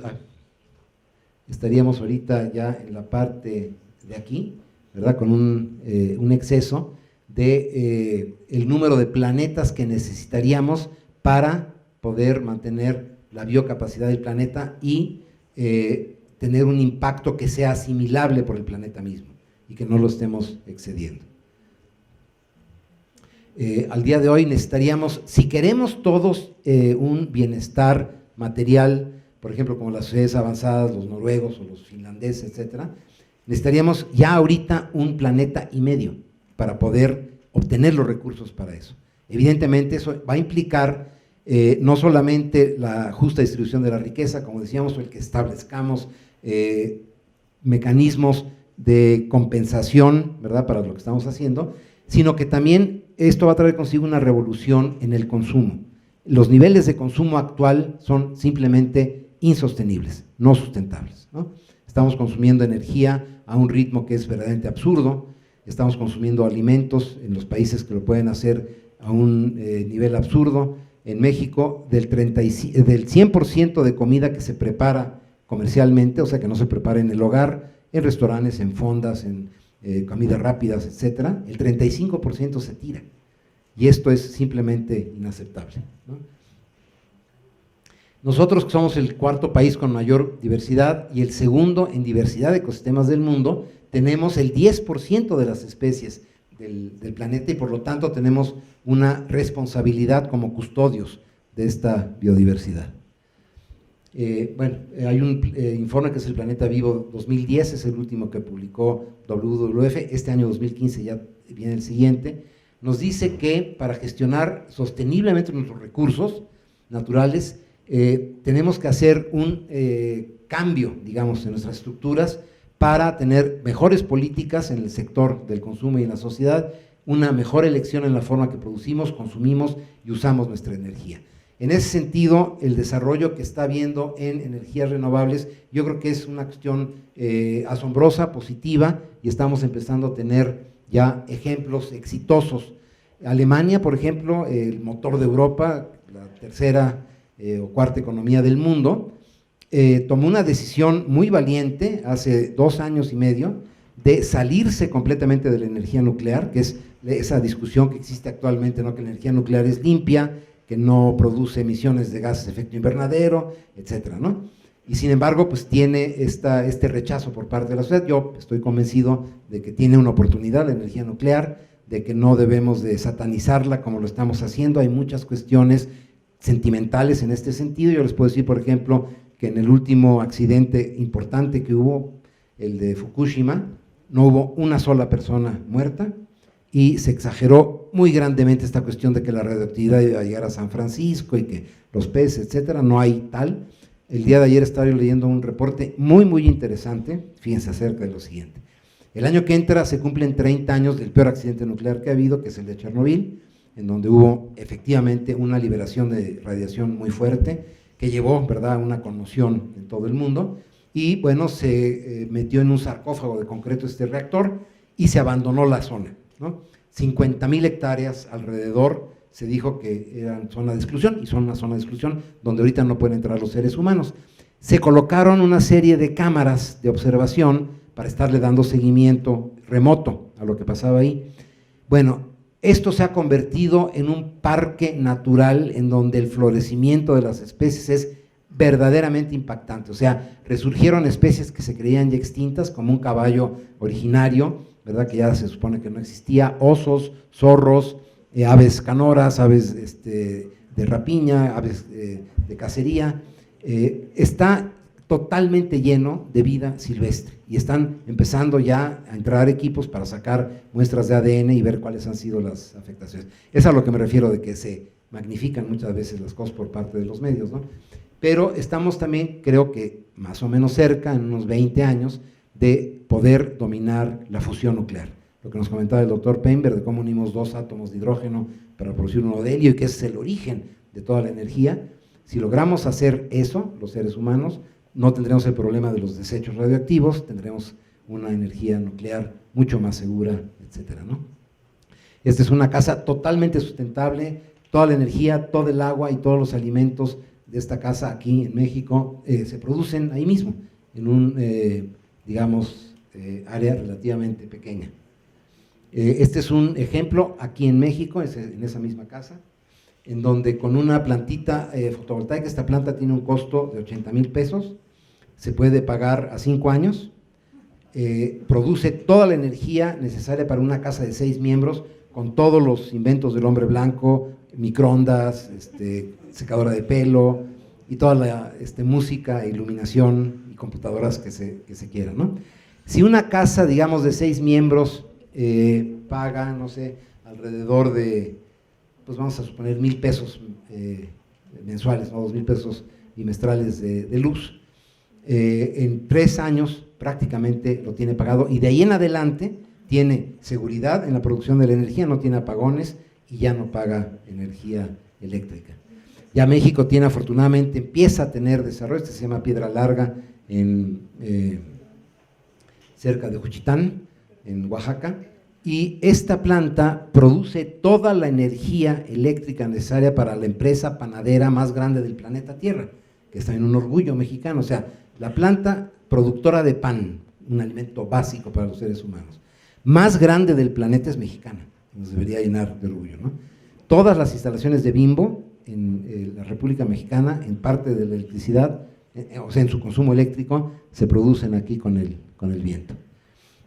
ahorita ya en la parte de aquí, ¿verdad? Con un exceso de el número de planetas que necesitaríamos para poder mantener la biocapacidad del planeta y tener un impacto que sea asimilable por el planeta mismo y que no lo estemos excediendo. Al día de hoy necesitaríamos, si queremos todos un bienestar material, por ejemplo, como las sociedades avanzadas, los noruegos o los finlandeses, etcétera, necesitaríamos ya ahorita 1,5 planetas para poder obtener los recursos para eso. Evidentemente eso va a implicar no solamente la justa distribución de la riqueza, como decíamos, o el que establezcamos mecanismos de compensación, ¿verdad?, para lo que estamos haciendo, sino que también esto va a traer consigo una revolución en el consumo. Los niveles de consumo actual son simplemente insostenibles, no sustentables, ¿no? Estamos consumiendo energía a un ritmo que es verdaderamente absurdo, estamos consumiendo alimentos en los países que lo pueden hacer a un nivel absurdo. En México, del 100% de comida que se prepara comercialmente, o sea que no se prepara en el hogar, en restaurantes, en fondas, en comidas rápidas, etcétera, el 35% se tira. Y esto es simplemente inaceptable, ¿no? Nosotros, que somos el 4º país con mayor diversidad y el 2º en diversidad de ecosistemas del mundo, tenemos el 10% de las especies del planeta y por lo tanto tenemos una responsabilidad como custodios de esta biodiversidad. Hay un informe que es el Planeta Vivo 2010, es el último que publicó WWF, este año 2015 ya viene el siguiente, nos dice que para gestionar sosteniblemente nuestros recursos naturales tenemos que hacer un cambio, digamos, en nuestras estructuras para tener mejores políticas en el sector del consumo y en la sociedad, una mejor elección en la forma que producimos, consumimos y usamos nuestra energía. En ese sentido, el desarrollo que está habiendo en energías renovables, yo creo que es una cuestión asombrosa, positiva, y estamos empezando a tener ya ejemplos exitosos. Alemania, por ejemplo, el motor de Europa, la tercera o 4ª economía del mundo, tomó una decisión muy valiente hace 2 años y medio de salirse completamente de la energía nuclear, que es esa discusión que existe actualmente, ¿no?, que la energía nuclear es limpia, que no produce emisiones de gases de efecto invernadero, etcétera, ¿no? Y sin embargo, pues tiene este rechazo por parte de la sociedad. Yo estoy convencido de que tiene una oportunidad la energía nuclear, de que no debemos de satanizarla como lo estamos haciendo. Hay muchas cuestiones sentimentales en este sentido. Yo les puedo decir, por ejemplo, que en el último accidente importante que hubo, el de Fukushima, no hubo una sola persona muerta y se exageró muy grandemente esta cuestión de que la radioactividad iba a llegar a San Francisco y que los peces, etcétera. No hay tal. El día de ayer estaba yo leyendo un reporte muy, muy interesante, fíjense, acerca de lo siguiente. El año que entra se cumplen 30 años del peor accidente nuclear que ha habido, que es el de Chernobyl, en donde hubo efectivamente una liberación de radiación muy fuerte, que llevó, ¿verdad?, a una conmoción en todo el mundo, y bueno, se metió en un sarcófago de concreto este reactor y se abandonó la zona, ¿no? 50,000 hectáreas alrededor, se dijo que eran zona de exclusión, y son una zona de exclusión donde ahorita no pueden entrar los seres humanos. Se colocaron una serie de cámaras de observación para estarle dando seguimiento remoto a lo que pasaba ahí. Bueno, esto se ha convertido en un parque natural en donde el florecimiento de las especies es verdaderamente impactante. O sea, resurgieron especies que se creían ya extintas, como un caballo originario, ¿verdad?, que ya se supone que no existía, osos, zorros, aves canoras, aves de rapiña, aves de cacería. Está totalmente lleno de vida silvestre y están empezando ya a entrar equipos para sacar muestras de ADN y ver cuáles han sido las afectaciones. Es a lo que me refiero de que se magnifican muchas veces las cosas por parte de los medios, ¿no? Pero estamos también, creo que más o menos cerca, en unos 20 años, de poder dominar la fusión nuclear. Lo que nos comentaba el doctor Painberg, de cómo unimos 2 átomos de hidrógeno para producir uno de helio y que ese es el origen de toda la energía. Si logramos hacer eso, los seres humanos, no tendremos el problema de los desechos radioactivos, tendremos una energía nuclear mucho más segura, etcétera, ¿no? Esta es una casa totalmente sustentable, toda la energía, todo el agua y todos los alimentos de esta casa aquí en México se producen ahí mismo, en un, digamos, área relativamente pequeña. Este es un ejemplo aquí en México, en esa misma casa, en donde con una plantita fotovoltaica, esta planta tiene un costo de 80,000 pesos, se puede pagar a 5 años, produce toda la energía necesaria para una casa de 6 miembros, con todos los inventos del hombre blanco, microondas, secadora de pelo y toda la música, iluminación y computadoras que se quieran, ¿no? Si una casa, digamos, de 6 miembros paga, no sé, alrededor de, pues vamos a suponer 1,000 pesos mensuales, ¿no? 2,000 pesos bimestrales de luz, en 3 años prácticamente lo tiene pagado, y de ahí en adelante tiene seguridad en la producción de la energía, no tiene apagones y ya no paga energía eléctrica. Ya México tiene, afortunadamente, empieza a tener desarrollo, se llama Piedra Larga, cerca de Juchitán, en Oaxaca, y esta planta produce toda la energía eléctrica necesaria para la empresa panadera más grande del planeta Tierra, que es también un orgullo mexicano. O sea, la planta productora de pan, un alimento básico para los seres humanos, más grande del planeta, es mexicana, nos debería llenar de orgullo, ¿no? Todas las instalaciones de Bimbo en la República Mexicana, en parte de la electricidad, o sea, en su consumo eléctrico, se producen aquí con el viento.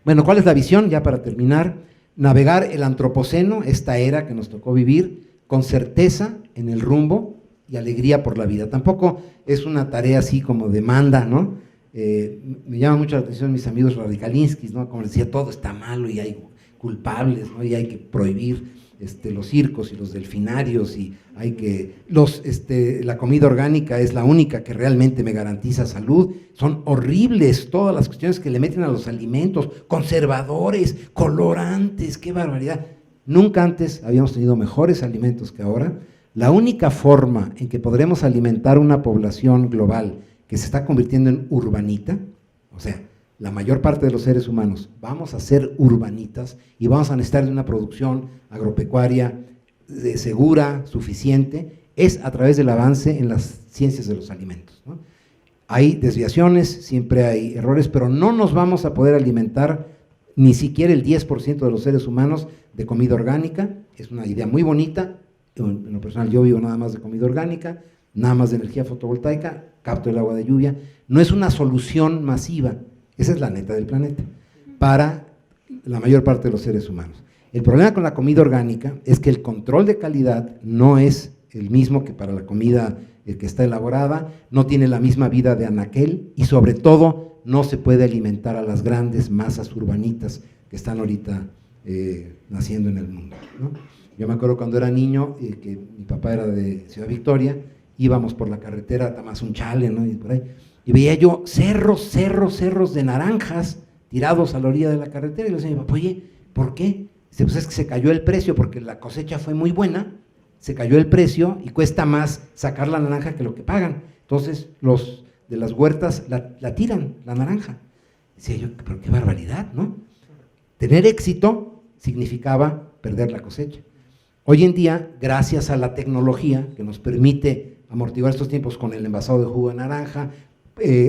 Bueno, ¿cuál es la visión? Ya para terminar, navegar el antropoceno, esta era que nos tocó vivir, con certeza en el rumbo y alegría por la vida. Tampoco es una tarea así como demanda, ¿no? Me llama mucho la atención mis amigos radicalinskis, ¿no? Como decía, todo está malo y hay culpables, ¿no? Y hay que prohibir los circos y los delfinarios, y hay que, la comida orgánica es la única que realmente me garantiza salud. Son horribles todas las cuestiones que le meten a los alimentos, conservadores, colorantes, qué barbaridad. Nunca antes habíamos tenido mejores alimentos que ahora. La única forma en que podremos alimentar una población global que se está convirtiendo en urbanita, o sea, la mayor parte de los seres humanos vamos a ser urbanitas y vamos a necesitar de una producción agropecuaria segura, suficiente, es a través del avance en las ciencias de los alimentos, ¿no? Hay desviaciones, siempre hay errores, pero no nos vamos a poder alimentar ni siquiera el 10% de los seres humanos de comida orgánica. Es una idea muy bonita. En lo personal yo vivo nada más de comida orgánica, nada más de energía fotovoltaica, capto el agua de lluvia. No es una solución masiva, esa es la neta del planeta, para la mayor parte de los seres humanos. El problema con la comida orgánica es que el control de calidad no es el mismo que para la comida que está elaborada, no tiene la misma vida de anaquel, y sobre todo no se puede alimentar a las grandes masas urbanitas que están ahorita naciendo en el mundo, ¿no? Yo me acuerdo cuando era niño, que mi papá era de Ciudad Victoria, íbamos por la carretera a Tamazunchale, ¿no? Y por ahí, y veía yo cerros de naranjas tirados a la orilla de la carretera, y le decía a mi papá, oye, ¿por qué? Dice, pues es que se cayó el precio porque la cosecha fue muy buena, se cayó el precio y cuesta más sacar la naranja que lo que pagan. Entonces los de las huertas la tiran, la naranja. Decía yo, pero qué barbaridad, ¿no? Tener éxito significaba perder la cosecha. Hoy en día, gracias a la tecnología que nos permite amortiguar estos tiempos con el envasado de jugo de naranja,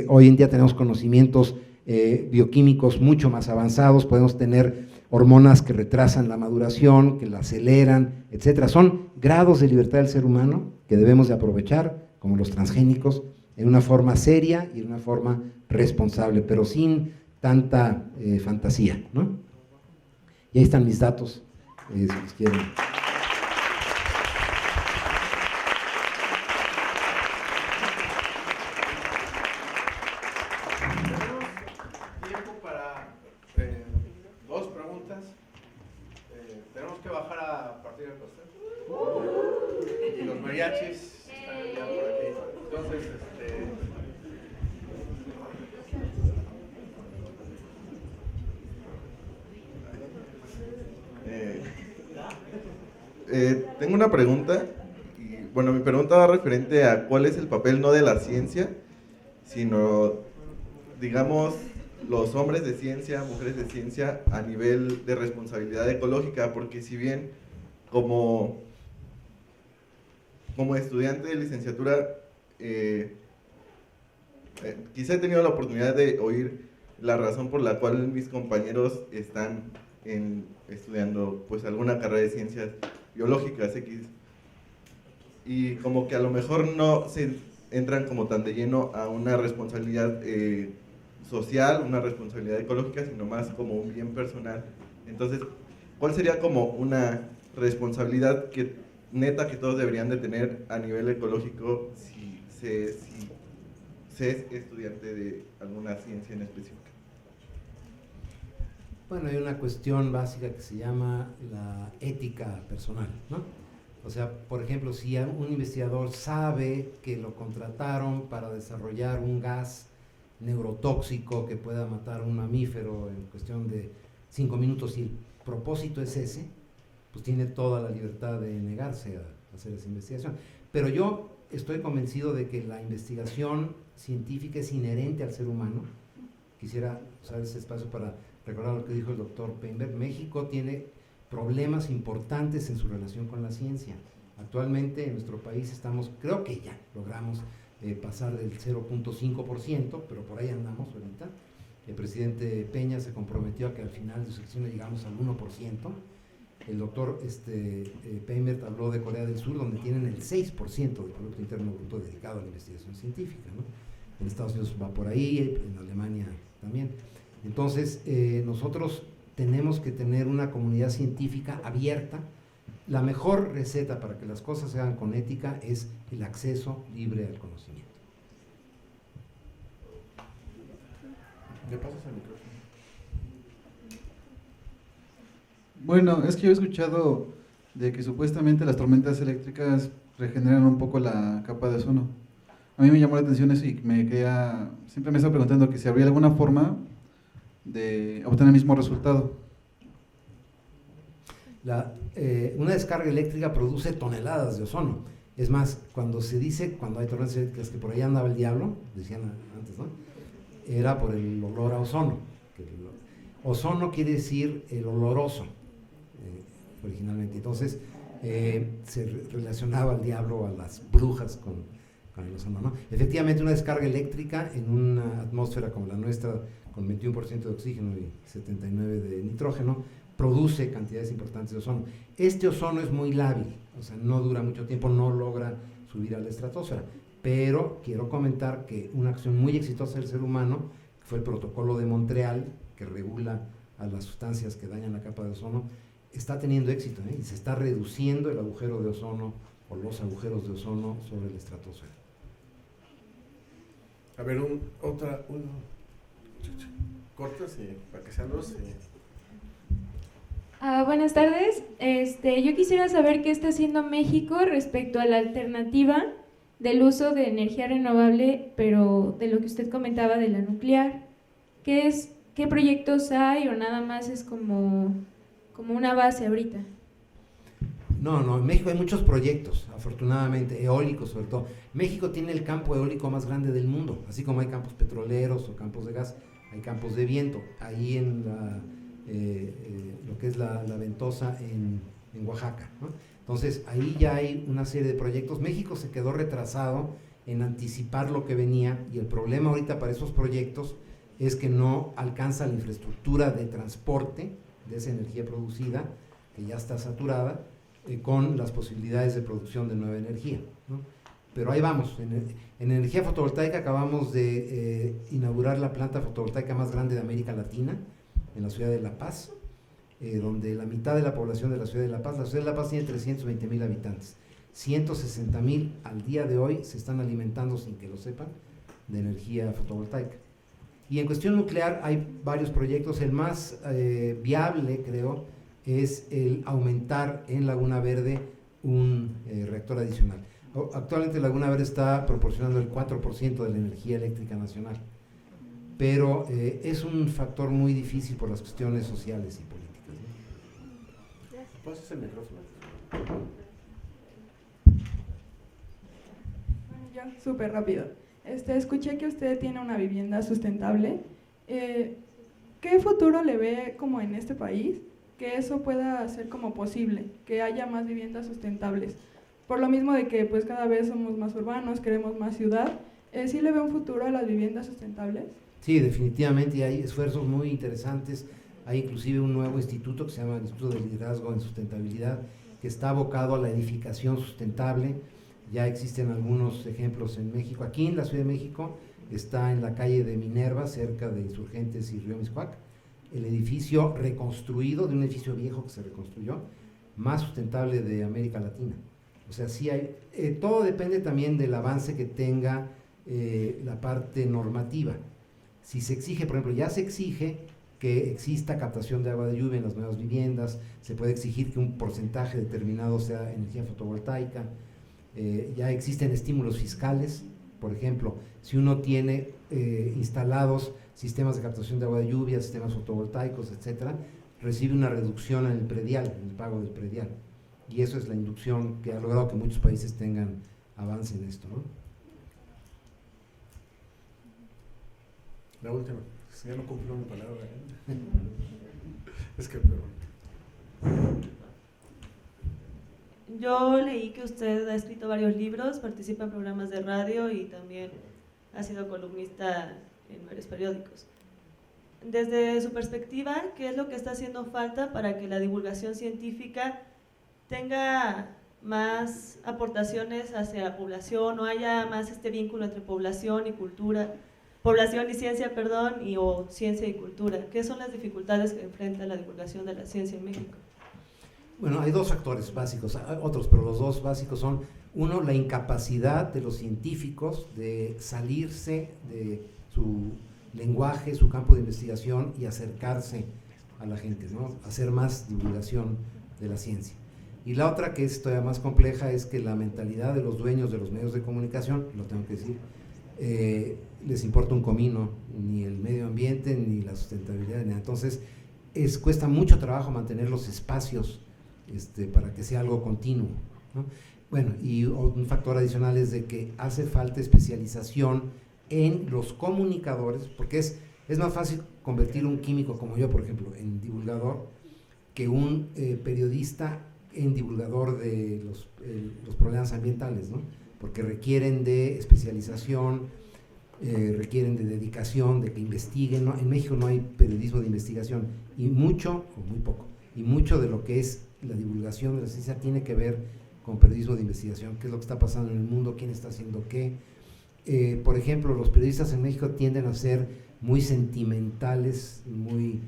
hoy en día tenemos conocimientos bioquímicos mucho más avanzados, podemos tener hormonas que retrasan la maduración, que la aceleran, etcétera. Son grados de libertad del ser humano que debemos de aprovechar, como los transgénicos, en una forma seria y en una forma responsable, pero sin tanta fantasía, ¿no? Y ahí están mis datos, si los quieren. Tengo una pregunta, y bueno, mi pregunta va referente a cuál es el papel no de la ciencia, sino, digamos, los hombres de ciencia, mujeres de ciencia, a nivel de responsabilidad ecológica, porque si bien como estudiante de licenciatura quizá he tenido la oportunidad de oír la razón por la cual mis compañeros están estudiando pues alguna carrera de ciencias biológicas X, y como que a lo mejor no se entran como tan de lleno a una responsabilidad social, una responsabilidad ecológica, sino más como un bien personal. Entonces, ¿cuál sería como una responsabilidad neta que todos deberían de tener a nivel ecológico si se es estudiante de alguna ciencia en específico? Bueno, hay una cuestión básica que se llama la ética personal, ¿no? O sea, por ejemplo, si un investigador sabe que lo contrataron para desarrollar un gas neurotóxico que pueda matar a un mamífero en cuestión de 5 minutos y el propósito es ese, pues tiene toda la libertad de negarse a hacer esa investigación. Pero yo estoy convencido de que la investigación científica es inherente al ser humano. Quisiera usar ese espacio para recordar lo que dijo el doctor Painberg. México tiene problemas importantes en su relación con la ciencia. Actualmente en nuestro país estamos, creo que ya logramos pasar del 0.5%, pero por ahí andamos ahorita. El presidente Peña se comprometió a que al final de su sesión llegamos al 1%. El doctor Painberg habló de Corea del Sur, donde tienen el 6% del Producto Interno Bruto dedicado a la investigación científica, ¿no? En Estados Unidos va por ahí, en Alemania también. Entonces, nosotros tenemos que tener una comunidad científica abierta. La mejor receta para que las cosas se hagan con ética es el acceso libre al conocimiento. ¿Le pasas el micrófono? Bueno, es que yo he escuchado de que supuestamente las tormentas eléctricas regeneran un poco la capa de ozono. A mí me llamó la atención eso y siempre me estaba preguntando que si habría alguna forma de obtener el mismo resultado. Una descarga eléctrica produce toneladas de ozono. Es más, cuando hay tormentas eléctricas que por ahí andaba el diablo, decían antes, ¿no? Era por el olor a ozono. Ozono quiere decir el oloroso, originalmente. Entonces, se relacionaba al diablo, a las brujas con el ozono, ¿no? Efectivamente, una descarga eléctrica en una atmósfera como la nuestra, con 21% de oxígeno y 79% de nitrógeno, produce cantidades importantes de ozono. Este ozono es muy lábil, o sea, no dura mucho tiempo, no logra subir a la estratosfera. Pero quiero comentar que una acción muy exitosa del ser humano fue el protocolo de Montreal, que regula a las sustancias que dañan la capa de ozono, está teniendo éxito, y se está reduciendo el agujero de ozono o los agujeros de ozono sobre la estratosfera. A ver, cortas para que sean dos. Buenas tardes. Yo quisiera saber qué está haciendo México respecto a la alternativa del uso de energía renovable, pero de lo que usted comentaba de la nuclear. ¿Qué proyectos hay o nada más es como una base ahorita? No, en México hay muchos proyectos, afortunadamente, eólicos sobre todo. México tiene el campo eólico más grande del mundo, así como hay campos petroleros o campos de gas, hay campos de viento. Ahí en lo que es la Ventosa en Oaxaca, ¿no? Entonces, ahí ya hay una serie de proyectos. México se quedó retrasado en anticipar lo que venía, y el problema ahorita para esos proyectos es que no alcanza la infraestructura de transporte de esa energía producida, que ya está saturada, con las posibilidades de producción de nueva energía, ¿no? Pero ahí vamos. En energía fotovoltaica acabamos de inaugurar la planta fotovoltaica más grande de América Latina, en la ciudad de La Paz, donde la mitad de la población de la ciudad de La Paz tiene 320,000 habitantes. 160,000 al día de hoy se están alimentando, sin que lo sepan, de energía fotovoltaica. Y en cuestión nuclear hay varios proyectos. El más viable, creo, es el aumentar en Laguna Verde un reactor adicional. Actualmente Laguna Verde está proporcionando el 4% de la energía eléctrica nacional, pero es un factor muy difícil por las cuestiones sociales y políticas, ¿no? ¿Pasas el micrófono? Yo, súper rápido. Escuché que usted tiene una vivienda sustentable. ¿Qué futuro le ve como en este país que eso pueda ser como posible, que haya más viviendas sustentables? por lo mismo de que pues cada vez somos más urbanos, queremos más ciudad. ¿Sí le ve un futuro a las viviendas sustentables? Sí, definitivamente, y hay esfuerzos muy interesantes. Hay inclusive un nuevo instituto que se llama el Instituto de Liderazgo en Sustentabilidad, que está abocado a la edificación sustentable. Ya existen algunos ejemplos en México. Aquí en la Ciudad de México está en la calle de Minerva, cerca de Insurgentes y Río Miscuac, el edificio reconstruido, de un edificio viejo que se reconstruyó, más sustentable de América Latina. O sea, sí hay, todo depende también del avance que tenga la parte normativa. Si se exige, por ejemplo, ya se exige que exista captación de agua de lluvia en las nuevas viviendas, se puede exigir que un porcentaje determinado sea energía fotovoltaica, ya existen estímulos fiscales, por ejemplo, si uno tiene instalados sistemas de captación de agua de lluvia, sistemas fotovoltaicos, etcétera, recibe una reducción en el predial, en el pago del predial, y eso es la inducción que ha logrado que muchos países tengan avance en esto, ¿no? La última, si ya no cumplo mi palabra. Es que, pero... Yo leí que usted ha escrito varios libros, participa en programas de radio y también ha sido columnista en varios periódicos. Desde su perspectiva, ¿qué es lo que está haciendo falta para que la divulgación científica tenga más aportaciones hacia la población, o haya más este vínculo entre población y cultura, población y ciencia, perdón, o ciencia y cultura? ¿Qué son las dificultades que enfrenta la divulgación de la ciencia en México? Bueno, hay dos factores básicos, otros, pero los dos básicos son, uno, la incapacidad de los científicos de salirse de su lenguaje, su campo de investigación y acercarse a la gente, ¿no? Hacer más divulgación de la ciencia. Y la otra, que es todavía más compleja, es que la mentalidad de los dueños de los medios de comunicación, lo tengo que decir, les importa un comino, ni el medio ambiente, ni la sustentabilidad, ni nada. Entonces, cuesta mucho trabajo mantener los espacios para que sea algo continuo, ¿no? Bueno, y un factor adicional es de que hace falta especialización en los comunicadores, porque es más fácil convertir un químico como yo, por ejemplo, en divulgador, que un periodista en divulgador de los problemas ambientales, ¿no? Porque requieren de especialización, requieren de dedicación, de que investiguen, ¿no? En México no hay periodismo de investigación, y mucho, o muy poco, y mucho de lo que es la divulgación de la ciencia tiene que ver con periodismo de investigación, qué es lo que está pasando en el mundo, quién está haciendo qué. Por ejemplo, los periodistas en México tienden a ser muy sentimentales, muy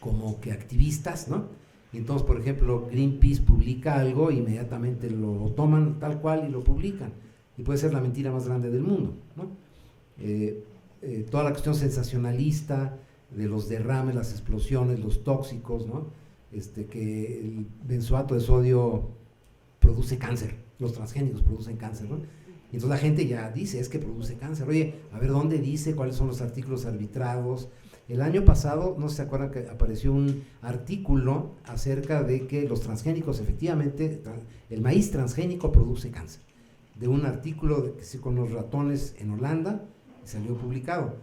como que activistas, ¿no? Y entonces, por ejemplo, Greenpeace publica algo, inmediatamente lo toman tal cual y lo publican, y puede ser la mentira más grande del mundo, ¿no? Toda la cuestión sensacionalista de los derrames, las explosiones, los tóxicos, ¿no? Que el benzoato de sodio produce cáncer, los transgénicos producen cáncer, ¿no? Y entonces la gente ya dice, es que produce cáncer. Oye, a ver, ¿dónde dice? ¿Cuáles son los artículos arbitrados? El año pasado, no sé si se acuerdan que apareció un artículo acerca de que los transgénicos, efectivamente, el maíz transgénico produce cáncer. De un artículo con los ratones en Holanda, salió publicado.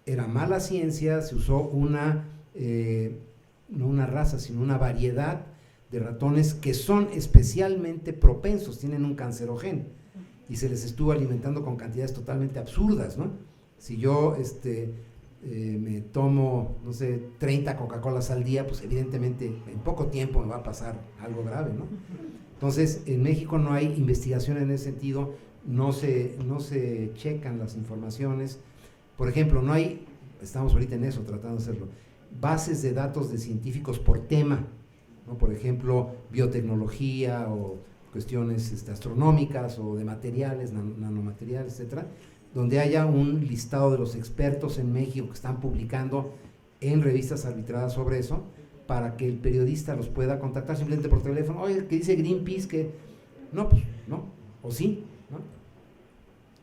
Era mala ciencia, se usó no una raza, sino una variedad de ratones que son especialmente propensos, tienen un cancerógeno, y se les estuvo alimentando con cantidades totalmente absurdas, ¿no? Si yo me tomo, no sé, 30 Coca-Colas al día, pues evidentemente en poco tiempo me va a pasar algo grave, ¿no? Entonces, en México no hay investigación en ese sentido, no se checan las informaciones. Por ejemplo, no hay, estamos ahorita en eso, tratando de hacerlo, bases de datos de científicos por tema, ¿no? Por ejemplo, biotecnología o cuestiones astronómicas o de materiales, nanomateriales, etcétera, donde haya un listado de los expertos en México que están publicando en revistas arbitradas sobre eso, para que el periodista los pueda contactar simplemente por teléfono. Oye, que dice Greenpeace que no, pues no, o sí, ¿no?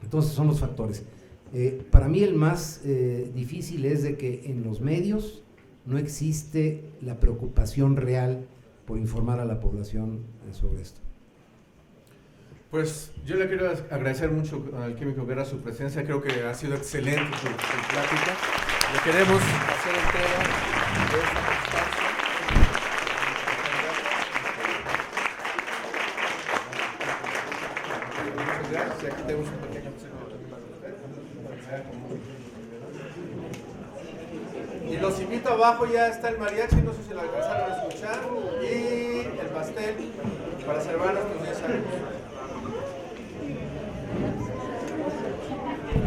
Entonces son los factores. Para mí el más difícil es de que en los medios no existe la preocupación real por informar a la población sobre esto. Pues yo le quiero agradecer mucho al Químico Guerra su presencia, creo que ha sido excelente su plática. Le queremos hacer entrega de esta constancia. gracias. Y aquí tenemos un pequeño obsequio para usted. Y los invito abajo, ya está el mariachi, no sé si lo alcanzaron a escuchar, y el pastel para celebrar nuestros 10 años.